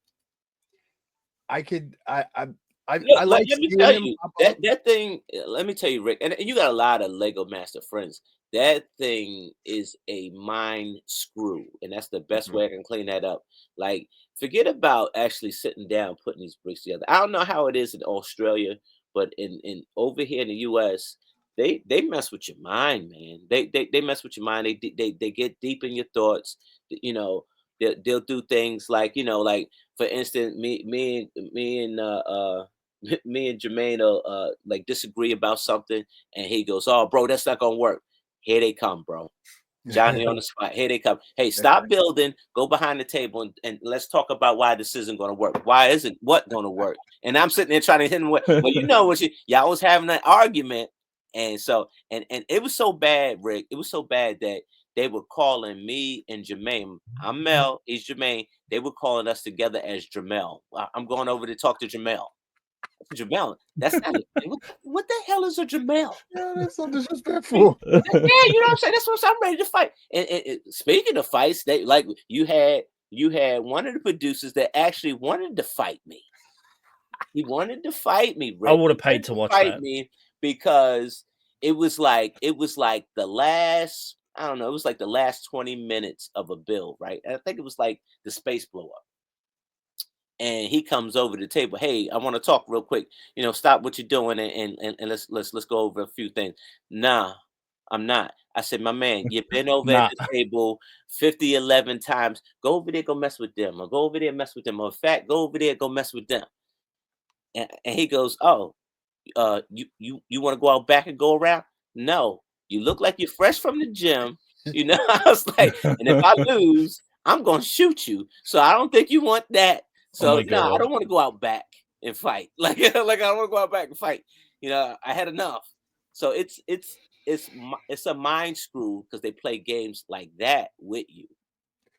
I like let me tell you that thing. Let me tell you, Rick, and you got a lot of Lego Master friends. That thing is a mind screw, and that's the best way I can clean that up. Like, forget about actually sitting down putting these bricks together. I don't know how it is in Australia, but in over here in the U.S., they mess with your mind, man. They mess with your mind. They get deep in your thoughts. You know, they'll do things like, like, for instance, me and me and Jermaine like disagree about something, and he goes, "Oh, bro, that's not gonna work." Here they come, bro. Johnny on the spot. Here they come. Hey, stop building. Go behind the table and let's talk about why this isn't going to work. Why isn't what going to work? And I'm sitting there trying to hit him with, well, you know what y'all was having an argument, and so and it was so bad, Rick. It was so bad that they were calling me and Jermaine. I'm Mel. He's Jermaine. They were calling us together as Jamel. I'm going over to talk to Jamel. Jamel, that's not it. What the hell is a Jamel? Yeah, that's so disrespectful. Yeah, you know what I'm saying? That's what I'm ready to fight. And speaking of fights, they like you had one of the producers that actually wanted to fight me. He wanted to fight me, Rick. I would have paid to watch that. Me because it was like the last, I don't know, it was like the last 20 minutes of a build, right? And I think it was like the space blow up. And he comes over the table. Hey, I want to talk real quick. Stop what you're doing and let's go over a few things. Nah, I'm not. I said, my man, you've been over at the table 11 times. Go over there, go mess with them, or go over there, mess with them. Or in fact, go over there, go mess with them. And he goes, oh, you want to go out back and go around? No, you look like you're fresh from the gym. I was like, and if I lose, I'm gonna shoot you. So I don't think you want that. So I don't want to go out back and fight. Like I don't want to go out back and fight. I had enough. So it's a mind screw because they play games like that with you.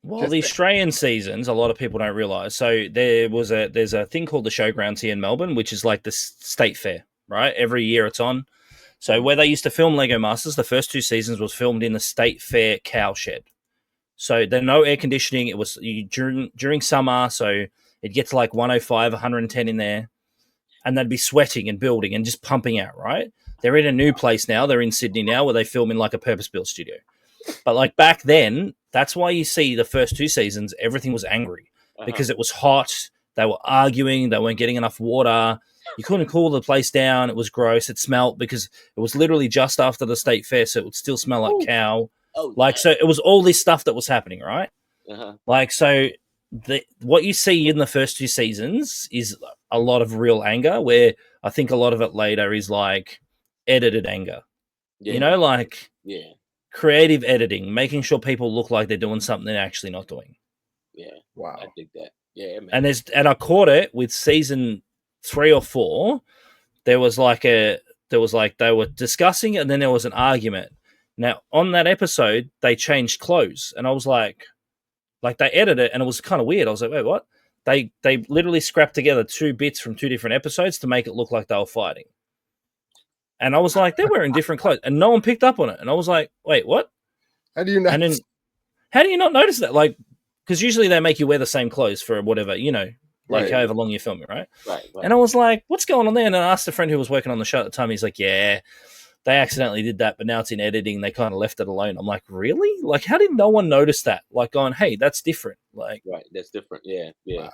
Well, the Australian seasons, a lot of people don't realize. So there's a thing called the Showgrounds here in Melbourne, which is like the state fair, right? Every year it's on. So where they used to film Lego Masters, the first 2 seasons was filmed in the state fair cowshed. So there's no air conditioning. It was during summer, so it'd get to like 105, 110 in there, and they'd be sweating and building and just pumping out, right? They're in a new place now. They're in Sydney now where they film in like a purpose-built studio. But like back then, that's why you see the first 2 seasons, everything was angry because it was hot. They were arguing. They weren't getting enough water. You couldn't cool the place down. It was gross. It smelled because it was literally just after the state fair, so it would still smell like cow. So it was all this stuff that was happening, right? So what you see in the first 2 seasons is a lot of real anger, where I think a lot of it later is like edited anger. Creative editing, making sure people look like they're doing something they're actually not doing. Yeah. Wow. I think that. Yeah, man. And I caught it with season 3 or 4. They were discussing it, and then there was an argument. Now, on that episode, they changed clothes, and I was like they edited it, and it was kind of weird. I was like, wait, what? They literally scrapped together 2 bits from 2 different episodes to make it look like they were fighting. And I was like, they're wearing different clothes, and no one picked up on it. And I was like, wait, what? How do you not? And then, how do you not notice that? Like, because usually they make you wear the same clothes for whatever, however long you're filming, right? Right. And I was like, what's going on there? And I asked a friend who was working on the show at the time. He's like, yeah, they accidentally did that, but now it's in editing. They kind of left it alone. I'm like, really? Like, how did no one notice that? Like, going, hey, that's different. Like, right, that's different. Yeah. Wow.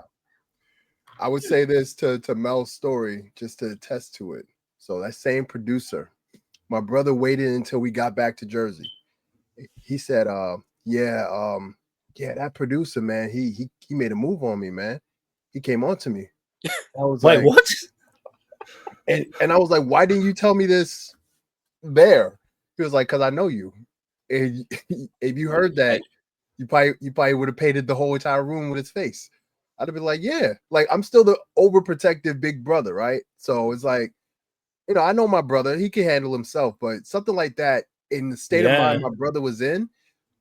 I would say this to Mel's story just to attest to it. So that same producer, my brother waited until we got back to Jersey. He said, that producer, man, he made a move on me, man. He came on to me. I was wait, what? And I was like, why didn't you tell me this there? He was like, because I know you. And if you heard that, you probably would have painted the whole entire room with his face. I'd have been like, yeah, like I'm still the overprotective big brother, right? So it's like, I know my brother, he can handle himself, but something like that in the state of mind my brother was in,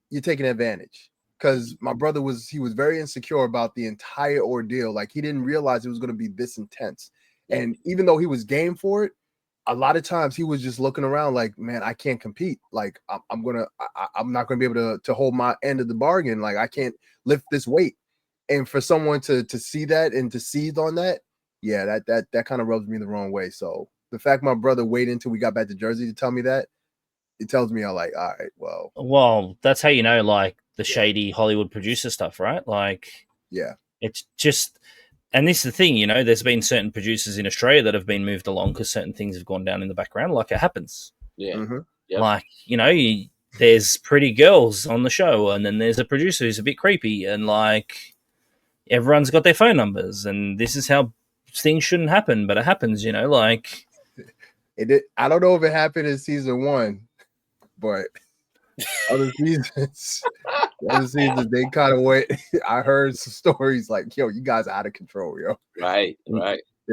you're taking advantage. Because my brother was very insecure about the entire ordeal. Like he didn't realize it was going to be this intense. And even though he was game for it, a lot of times he was just looking around like, man, I can't compete. Like I'm not gonna be able to hold my end of the bargain. Like I can't lift this weight. And for someone to see that and to seize on that, yeah, that kind of rubs me the wrong way. So the fact my brother waited until we got back to Jersey to tell me that, it tells me I'm like, all right, well, that's how you know, like the shady Hollywood producer stuff, right? Like, yeah, it's just, and this is the thing, you know, there's been certain producers in Australia that have been moved along because certain things have gone down in the background, like it happens. Yeah, Yep. Like, you know, there's pretty girls on the show, and then there's a producer who's a bit creepy, and like everyone's got their phone numbers, and this is how things shouldn't happen, but it happens, you know, like I don't know if it happened in season 1, but other seasons they kind of went. I heard some stories like, yo, you guys are out of control, yo. Right. They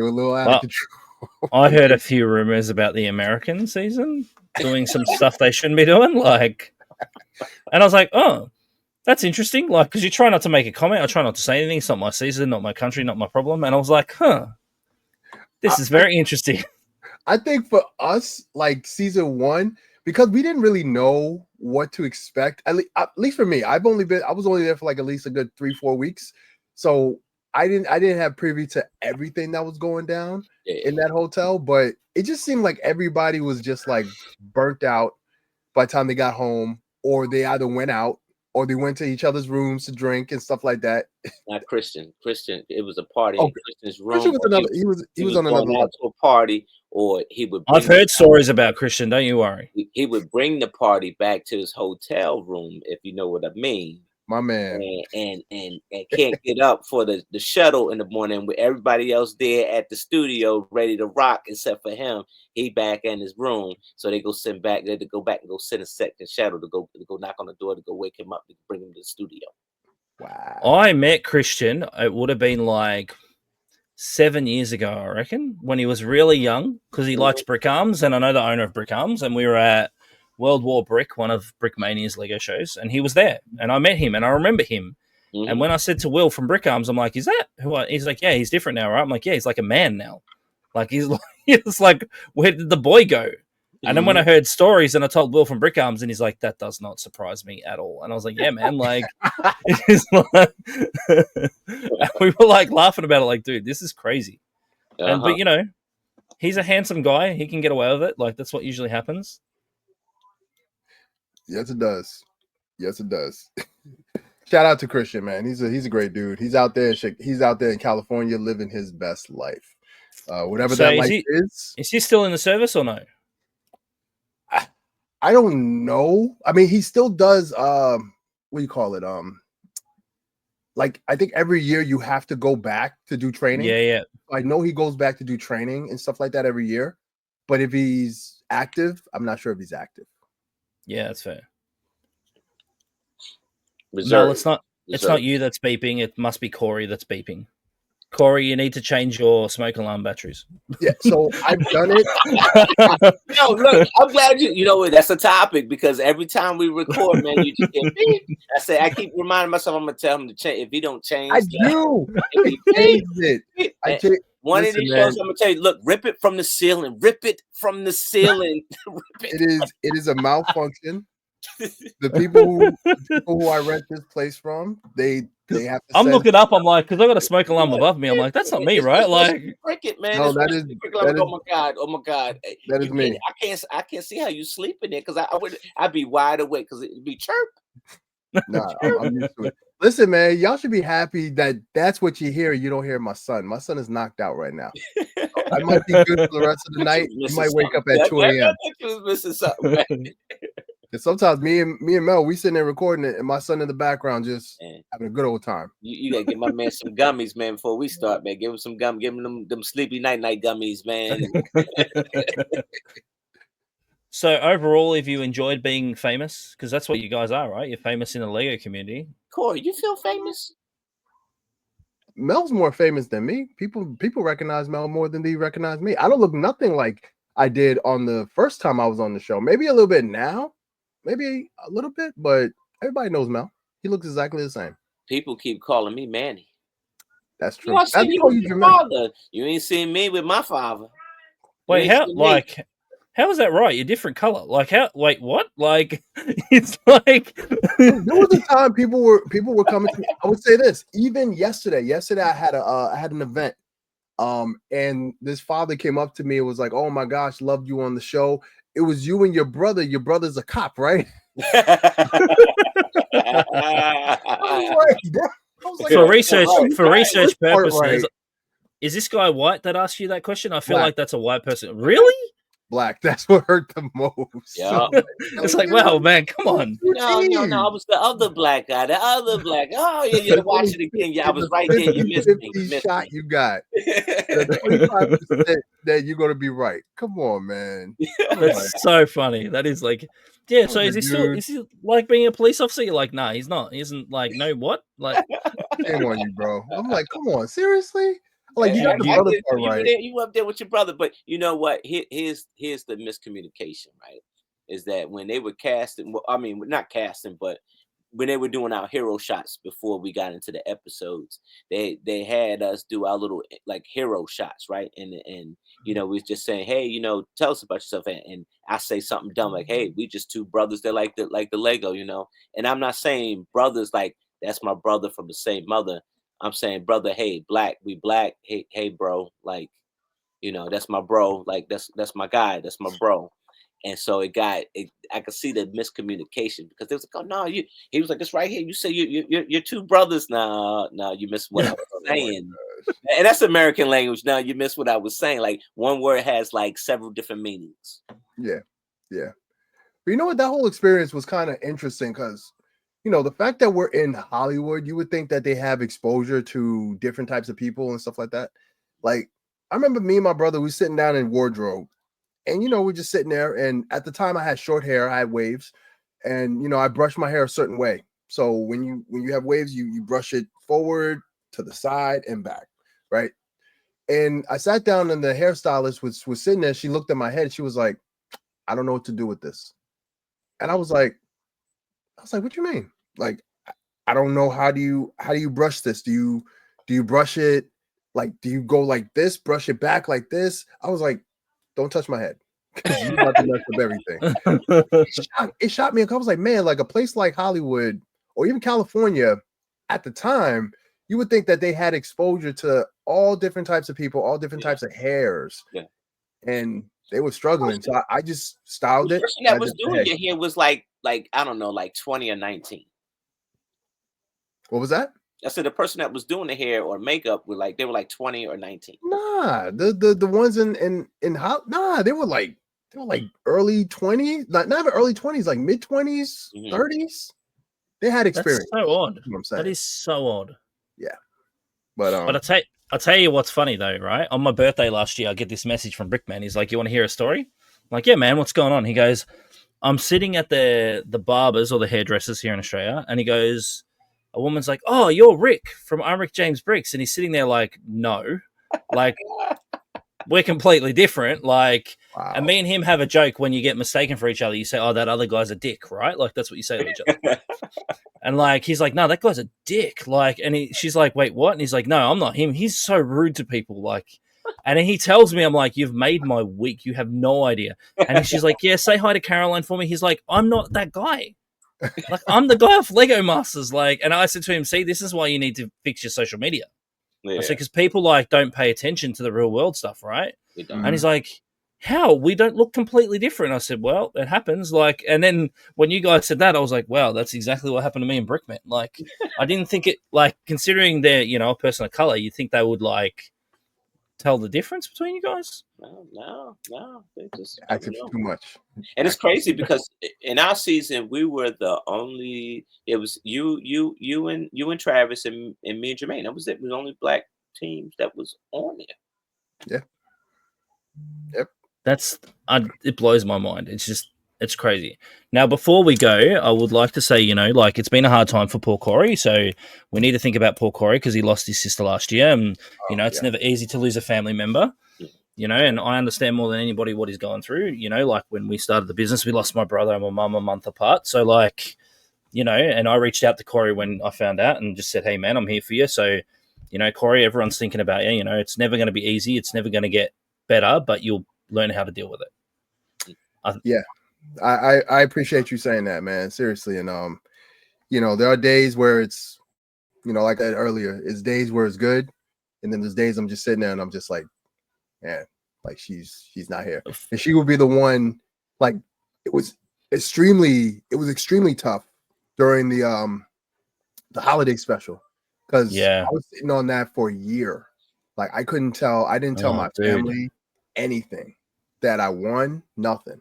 were a little out of control. I heard a few rumors about the American season doing some stuff they shouldn't be doing, like, and I was like, oh, that's interesting, like, because you try not to make a comment. I try not to say anything. It's not my season, not my country, not my problem. And I was like, this is very interesting. I think for us, like season 1, because we didn't really know what to expect. At least for me, I was only there for like at least a good 3-4 weeks, so I didn't have privy to everything that was going down in that hotel. But it just seemed like everybody was just like burnt out by the time they got home, or they either went out or they went to each other's rooms to drink and stuff like that. Not Christian. It was a party in Christian's room. Christian was another. He was on another level. To a party, or he would. I've heard stories about Christian. Don't you worry. He would bring the party back to his hotel room, if you know what I mean. My man, and can't get up for the shuttle in the morning with everybody else there at the studio ready to rock, except for him. He back in his room, so they go sit back. They go back and go sit a second shuttle to go knock on the door to go wake him up to bring him to the studio. Wow! I met Christian. It would have been like 7 years ago, I reckon, when he was really young, because he likes Brick Arms, and I know the owner of Brick Arms, and we were at World War Brick, one of Brickmania's Lego shows, and he was there, and I met him, and I remember him. Mm-hmm. And when I said to Will from Brick Arms, I'm like, "Is that who?" He's like, "Yeah, he's different now, right?" I'm like, "Yeah, he's like a man now. Like it's like, where did the boy go?" And then when I heard stories, and I told Will from Brick Arms, and he's like, "That does not surprise me at all." And I was like, "Yeah, man, like," it is like we were like laughing about it, like, "Dude, this is crazy." And but you know, he's a handsome guy; he can get away with it. Like that's what usually happens. Yes, it does. Yes, it does. Shout out to Christian, man. He's a great dude. He's out there. He's out there in California living his best life. Whatever so that life is. Is he still in the service or no? I don't know. I mean, he still does. What do you call it? Like I think every year you have to go back to do training. Yeah. I know he goes back to do training and stuff like that every year. But if he's active, I'm not sure if he's active. Yeah, that's fair. Reserve. No, it's not. It's not you that's beeping. It must be Corey that's beeping. Corey, you need to change your smoke alarm batteries. Yeah, so I've done it. No, look, I'm glad you know what, that's a topic, because every time we record, man, you just get beep. I keep reminding myself I'm gonna tell him to change. If he don't change, I do. One of these shows, I'm gonna tell you, look, rip it from the ceiling. Rip it from the ceiling. It is a malfunction. The people who I rent this place from, they have to. I'm looking up. I'm like, because I got a smoke alarm above me. I'm like, that's not me, right? Like, cricket, man. No, that is. Oh my god. That is me. I can't see how you sleep in there, because I'd be wide awake because it'd be chirp. Nah, I'm used to it. Listen, man, y'all should be happy that that's what you hear. You don't hear my son. My son is knocked out right now. I might be good for the rest of the night. You might wake up at 2 a.m. was missing something, man. And sometimes me and Mel, we sitting there recording it, and my son in the background just having a good old time. You gotta give my man some gummies, man, before we start, man. Give him some gum. Give him them sleepy night gummies, man. So overall, have you enjoyed being famous? Because that's what you guys are, right? You're famous in the Lego community. Corey, you feel famous? Mel's more famous than me. People recognize Mel more than they recognize me. I don't look nothing like I did on the first time I was on the show. Maybe a little bit now. Maybe a little bit, but everybody knows Mel. He looks exactly the same. People keep calling me Manny. That's true. You seen you with your father. You ain't seen me with my father. Wait, how is that right? You're different color. Like how? Wait, what? Like it's like there was a time people were coming to me. I would say this. Even yesterday I had an event And this father came up to me and was like, "Oh my gosh, loved you on the show. It was you and your brother. Your brother's a cop, right?" For research purposes, is this guy white that asked you that question? I feel like that's a white person. Really? Black. That's what hurt the most. Yeah. It's like, wow, man, come on. No, I was the other black guy. The other black. Oh, yeah, you watch it again. Yeah, I was right there. You missed me. Shot you got. The 25% that you're gonna be right. Come on, man. That's so funny. That is like, yeah. So is he like being a police officer? You're like, nah, he's not. He isn't like, no, what? Like, shame on you, bro. I'm like, come on, seriously? Like, you got the brother part right. You up there with your brother, but you know what? Here's the miscommunication, right? Is that when they were casting, well, I mean, not casting, but when they were doing our hero shots before we got into the episodes, they had us do our little like hero shots, right? And we was just saying, hey, tell us about yourself, and I say something dumb like, hey, we just two brothers that like the Lego, and I'm not saying brothers like that's my brother from the same mother. I'm saying, brother, hey, black, we black, hey, bro, like, that's my bro, like that's my guy, that's my bro. And so I could see the miscommunication because they was like, oh no, he was like, it's right here. You say you're two brothers. No, you missed what I was saying. And that's American language. Now you missed what I was saying. Like one word has like several different meanings. Yeah. But you know what? That whole experience was kind of interesting because the fact that we're in Hollywood, you would think that they have exposure to different types of people and stuff like that. Like, I remember me and my brother, we were sitting down in wardrobe, and we're just sitting there. And at the time, I had short hair, I had waves, and I brushed my hair a certain way. So when you have waves, you brush it forward, to the side, and back, right? And I sat down, and the hairstylist was sitting there. She looked at my head. She was like, "I don't know what to do with this," and I was like, "What you mean?" Like, I don't know. How do you brush this? Do you brush it? Like, do you go like this, brush it back like this? I was like, don't touch my head. You're about to mess up everything. It shot me. I was like, man, like a place like Hollywood or even California at the time, you would think that they had exposure to all different types of people, all different types of hairs. Yeah. And they were struggling. So I just styled it. The person that was doing your hair was like, I don't know, like 20 or 19. What was that? I said the person that was doing the hair or makeup were like 20 or 19. Nah, the ones they were like early 20s, not even early 20s, like mid 20s, 30s. They had experience. That's so odd. You know what I'm saying? That is so odd. Yeah. But I'll tell you what's funny though, right? On my birthday last year, I get this message from Brickman. He's like, "You want to hear a story?" I'm like, "Yeah, man, what's going on?" He goes, "I'm sitting at the barbers or the hairdressers here in Australia," and he goes, a woman's like, "Oh, you're Rick from I'm Rick James Bricks," and he's sitting there like, "No, like we're completely different." Like, wow. And me and him have a joke when you get mistaken for each other. You say, "Oh, that other guy's a dick," right? Like that's what you say to each other. And like he's like, "No, that guy's a dick." Like, and she's like, "Wait, what?" And he's like, "No, I'm not him. He's so rude to people." Like, and then he tells me, I'm like, "You've made my week. You have no idea." And she's like, "Yeah, say hi to Caroline for me." He's like, "I'm not that guy. Like I'm the guy off Lego Masters." Like, and I said to him, "See, this is why you need to fix your social media." Yeah. I said, because people like don't pay attention to the real world stuff, right? And he's like, "How? We don't look completely different." I said, "Well, it happens." Like, and then when you guys said that, I was like, "Wow, that's exactly what happened to me and Brickman." Like, I didn't think it. Like, considering they're a person of color, you think they would like tell the difference between you guys? No. They just acted too much. And it's crazy because in our season we were the only. It was you and Travis and me and Jermaine. That was it. We were the only black teams that was on there. Yeah. Yep. It blows my mind. It's crazy. Now, before we go, I would like to say, like it's been a hard time for poor Corey. So we need to think about poor Corey because he lost his sister last year. And, it's never easy to lose a family member, and I understand more than anybody what he's going through. Like when we started the business, we lost my brother and my mum a month apart. So like, and I reached out to Corey when I found out and just said, "Hey, man, I'm here for you." So, Corey, everyone's thinking about you. It's never going to be easy. It's never going to get better, but you'll learn how to deal with it. Yeah. I appreciate you saying that, man. Seriously. And there are days where it's like I said earlier, it's days where it's good, And then there's days I'm just sitting there and I'm just like, man, like she's not here. And she would be the one, like it was extremely tough during the holiday special. Because I was sitting on that for a year. Like I didn't tell my family anything that I won, nothing.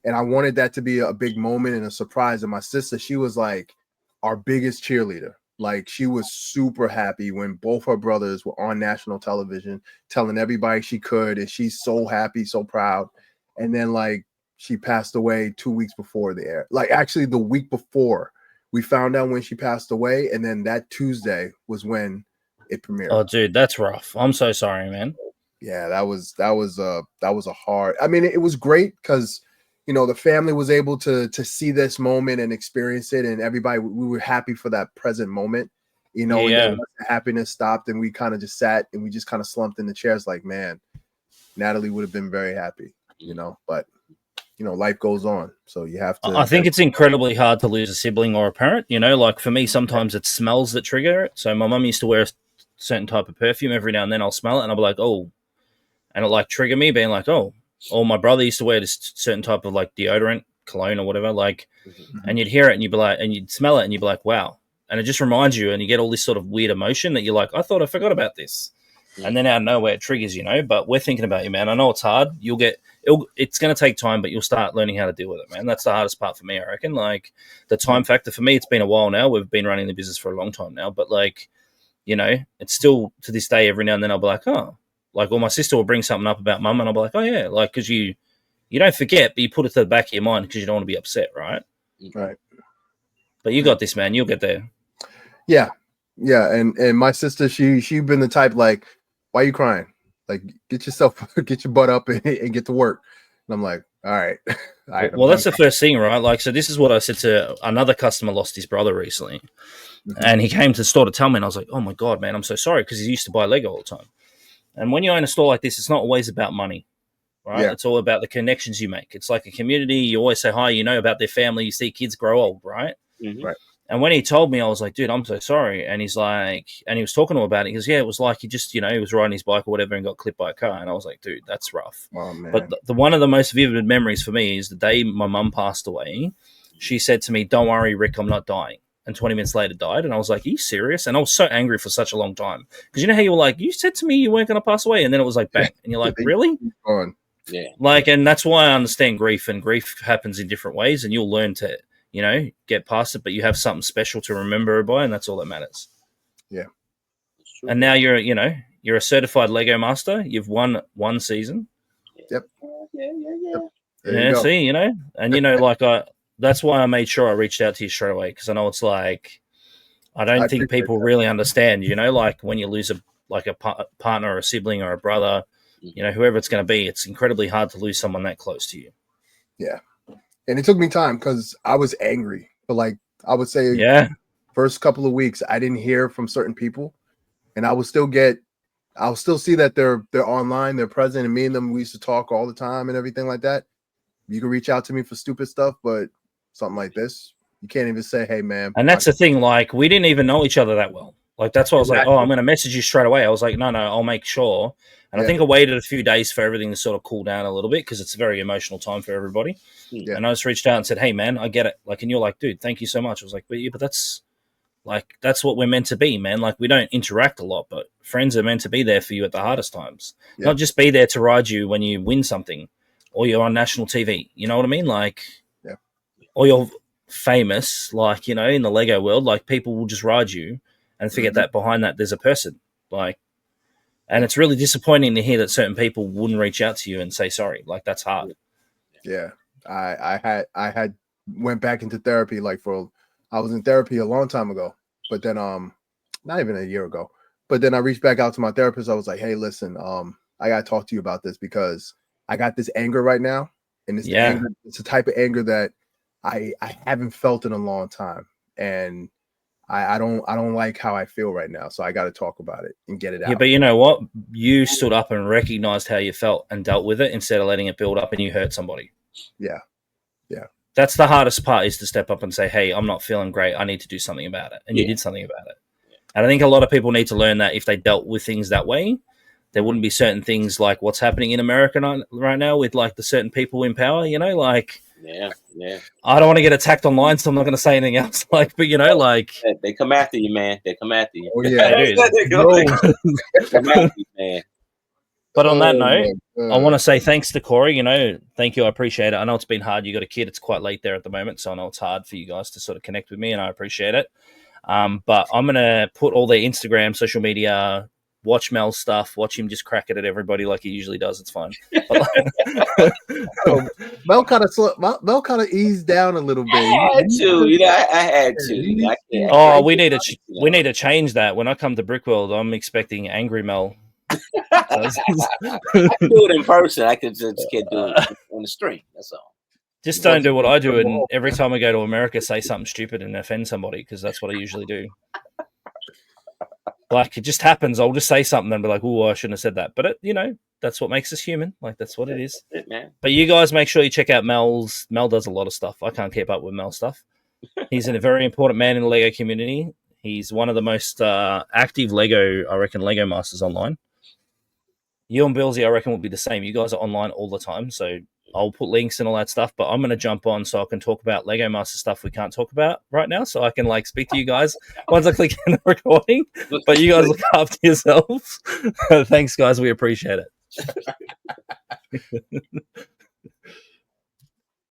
And I wanted that to be a big moment and a surprise. And my sister, she was like our biggest cheerleader. Like she was super happy when both her brothers were on national television, telling everybody she could. And she's so happy, so proud. And then like she passed away 2 weeks before the air. Like actually the week before we found out when she passed away. And then that Tuesday was when it premiered. Oh, dude, that's rough. I'm so sorry, man. Yeah, that was a hard. I mean, it was great because the family was able to see this moment and experience it, and everybody, we were happy for that present moment. And then the happiness stopped, and we kind of just sat and we just kind of slumped in the chairs, like, man, Nathalie would have been very happy, But life goes on, so you have to. I think it's incredibly hard to lose a sibling or a parent. Like for me, sometimes it's smells that trigger it. So my mum used to wear a certain type of perfume. Every now and then I'll smell it and I'll be like, oh, and it like trigger me being like, oh. Or my brother used to wear this certain type of like deodorant, cologne or whatever, like, and you'd hear it and you'd be like, and you'd smell it and you'd be like, wow. And it just reminds you, and you get all this sort of weird emotion that you're like, I thought I forgot about this. And then out of nowhere it triggers, but we're thinking about you, man. I know it's hard. It's going to take time, but you'll start learning how to deal with it, man. That's the hardest part for me, I reckon. Like the time factor for me, it's been a while now. We've been running the business for a long time now, but like, it's still to this day, every now and then I'll be like, oh, like, or my sister will bring something up about mum and I'll be like, oh yeah, like, cause you don't forget, but you put it to the back of your mind because you don't want to be upset. Right. Right. But you got this, man. You'll get there. Yeah. Yeah. And my sister, she been the type like, why are you crying? Like, get your butt up and get to work. And I'm like, all right. Well, that's the first thing, right? Like, so this is what I said to another customer lost his brother recently. And he came to the store to tell me, and I was like, oh my God, man, I'm so sorry. Cause he used to buy Lego all the time. And when you own a store like this, it's not always about money, right? Yeah. It's all about the connections you make. It's like a community. You always say hi, about their family. You see kids grow old, right? Mm-hmm. Right. And when he told me, I was like, dude, I'm so sorry. And he's like, and he was talking to him about it. He goes, yeah, it was like he just, he was riding his bike or whatever and got clipped by a car. And I was like, dude, that's rough. Oh, man. But the one of the most vivid memories for me is the day my mum passed away. She said to me, don't worry, Rick, I'm not dying. And 20 minutes later died. And I was like, are you serious? And I was so angry for such a long time. Because how you were like, you said to me you weren't going to pass away. And then it was like, bang. And you're like, really? Yeah. Like, and that's why I understand grief. And grief happens in different ways. And you'll learn to, get past it. But you have something special to remember by. And that's all that matters. Yeah. And now you're a certified Lego master. You've won one season. Yep. Yeah. See, and that's why I made sure I reached out to you straight away, because I know it's like, I don't think people really understand, like when you lose a partner or a sibling or a brother, whoever it's going to be, it's incredibly hard to lose someone that close to you. Yeah. And it took me time because I was angry, but like I would say, first couple of weeks, I didn't hear from certain people, and I'll still see that they're online, they're present, and me and them, we used to talk all the time and everything like that. You can reach out to me for stupid stuff, but something like this, you can't even say, hey, man. And that's the thing. Like, we didn't even know each other that well. Like, that's why I was like, oh, I'm going to message you straight away. I was like, no, I'll make sure. And I think I waited a few days for everything to sort of cool down a little bit, because it's a very emotional time for everybody. Yeah. And I just reached out and said, hey, man, I get it. Like, and you're like, dude, thank you so much. I was like, but that's what we're meant to be, man. Like, we don't interact a lot, but friends are meant to be there for you at the hardest times. Yeah. Not just be there to ride you when you win something or you're on national TV. You know what I mean? Like, or you're famous, like, in the Lego world, like, people will just ride you and forget that behind that there's a person. Like, and it's really disappointing to hear that certain people wouldn't reach out to you and say sorry. Like, that's hard. Yeah. I had went back into therapy, I was in therapy a long time ago, but then not even a year ago. But then I reached back out to my therapist. I was like, hey, listen, I gotta talk to you about this, because I got this anger right now. And it's a type of anger that I haven't felt in a long time. And I don't like how I feel right now. So I got to talk about it and get it out. Yeah, but you know what? You stood up and recognized how you felt and dealt with it instead of letting it build up and you hurt somebody. Yeah. Yeah. That's the hardest part, is to step up and say, hey, I'm not feeling great. I need to do something about it. And you did something about it. And I think a lot of people need to learn that if they dealt with things that way, there wouldn't be certain things like what's happening in America right now with like the certain people in power, you know, like. Yeah. I don't want to get attacked online, so I'm not going to say anything else. Like, but you know, like they come after you, man. They come after you. Oh yeah, they do. They come after you, man. But on that note, I want to say thanks to Corey. You know, thank you. I appreciate it. I know it's been hard. You got a kid. It's quite late there at the moment, so I know it's hard for you guys to sort of connect with me, and I appreciate it. But I'm gonna put all their Instagram, social media. Watch Mel's stuff. Watch him just crack it at everybody like he usually does. It's fine. Mel kind of eased down a little bit. I had to, you know. I had to. We need to change that. When I come to Brickworld, I'm expecting angry Mel. I can do it in person. I just can't do it on the stream. That's all. Just don't do what I do, and every time I go to America, say something stupid and offend somebody, because that's what I usually do. Like, it just happens. I'll just say something and be like, "Oh, I shouldn't have said that." But you know, that's what makes us human. Like, that's what it is. Man. But you guys make sure you check out Mel's. Mel does a lot of stuff. I can't keep up with Mel's stuff. He's a very important man in the Lego community. He's one of the most active Lego masters online. You and Billsy, I reckon, will be the same. You guys are online all the time, so I'll put links and all that stuff, but I'm going to jump on so I can talk about Lego Master stuff we can't talk about right now, so I can like speak to you guys once I click in the recording. But you guys look after yourselves. Thanks, guys. We appreciate it.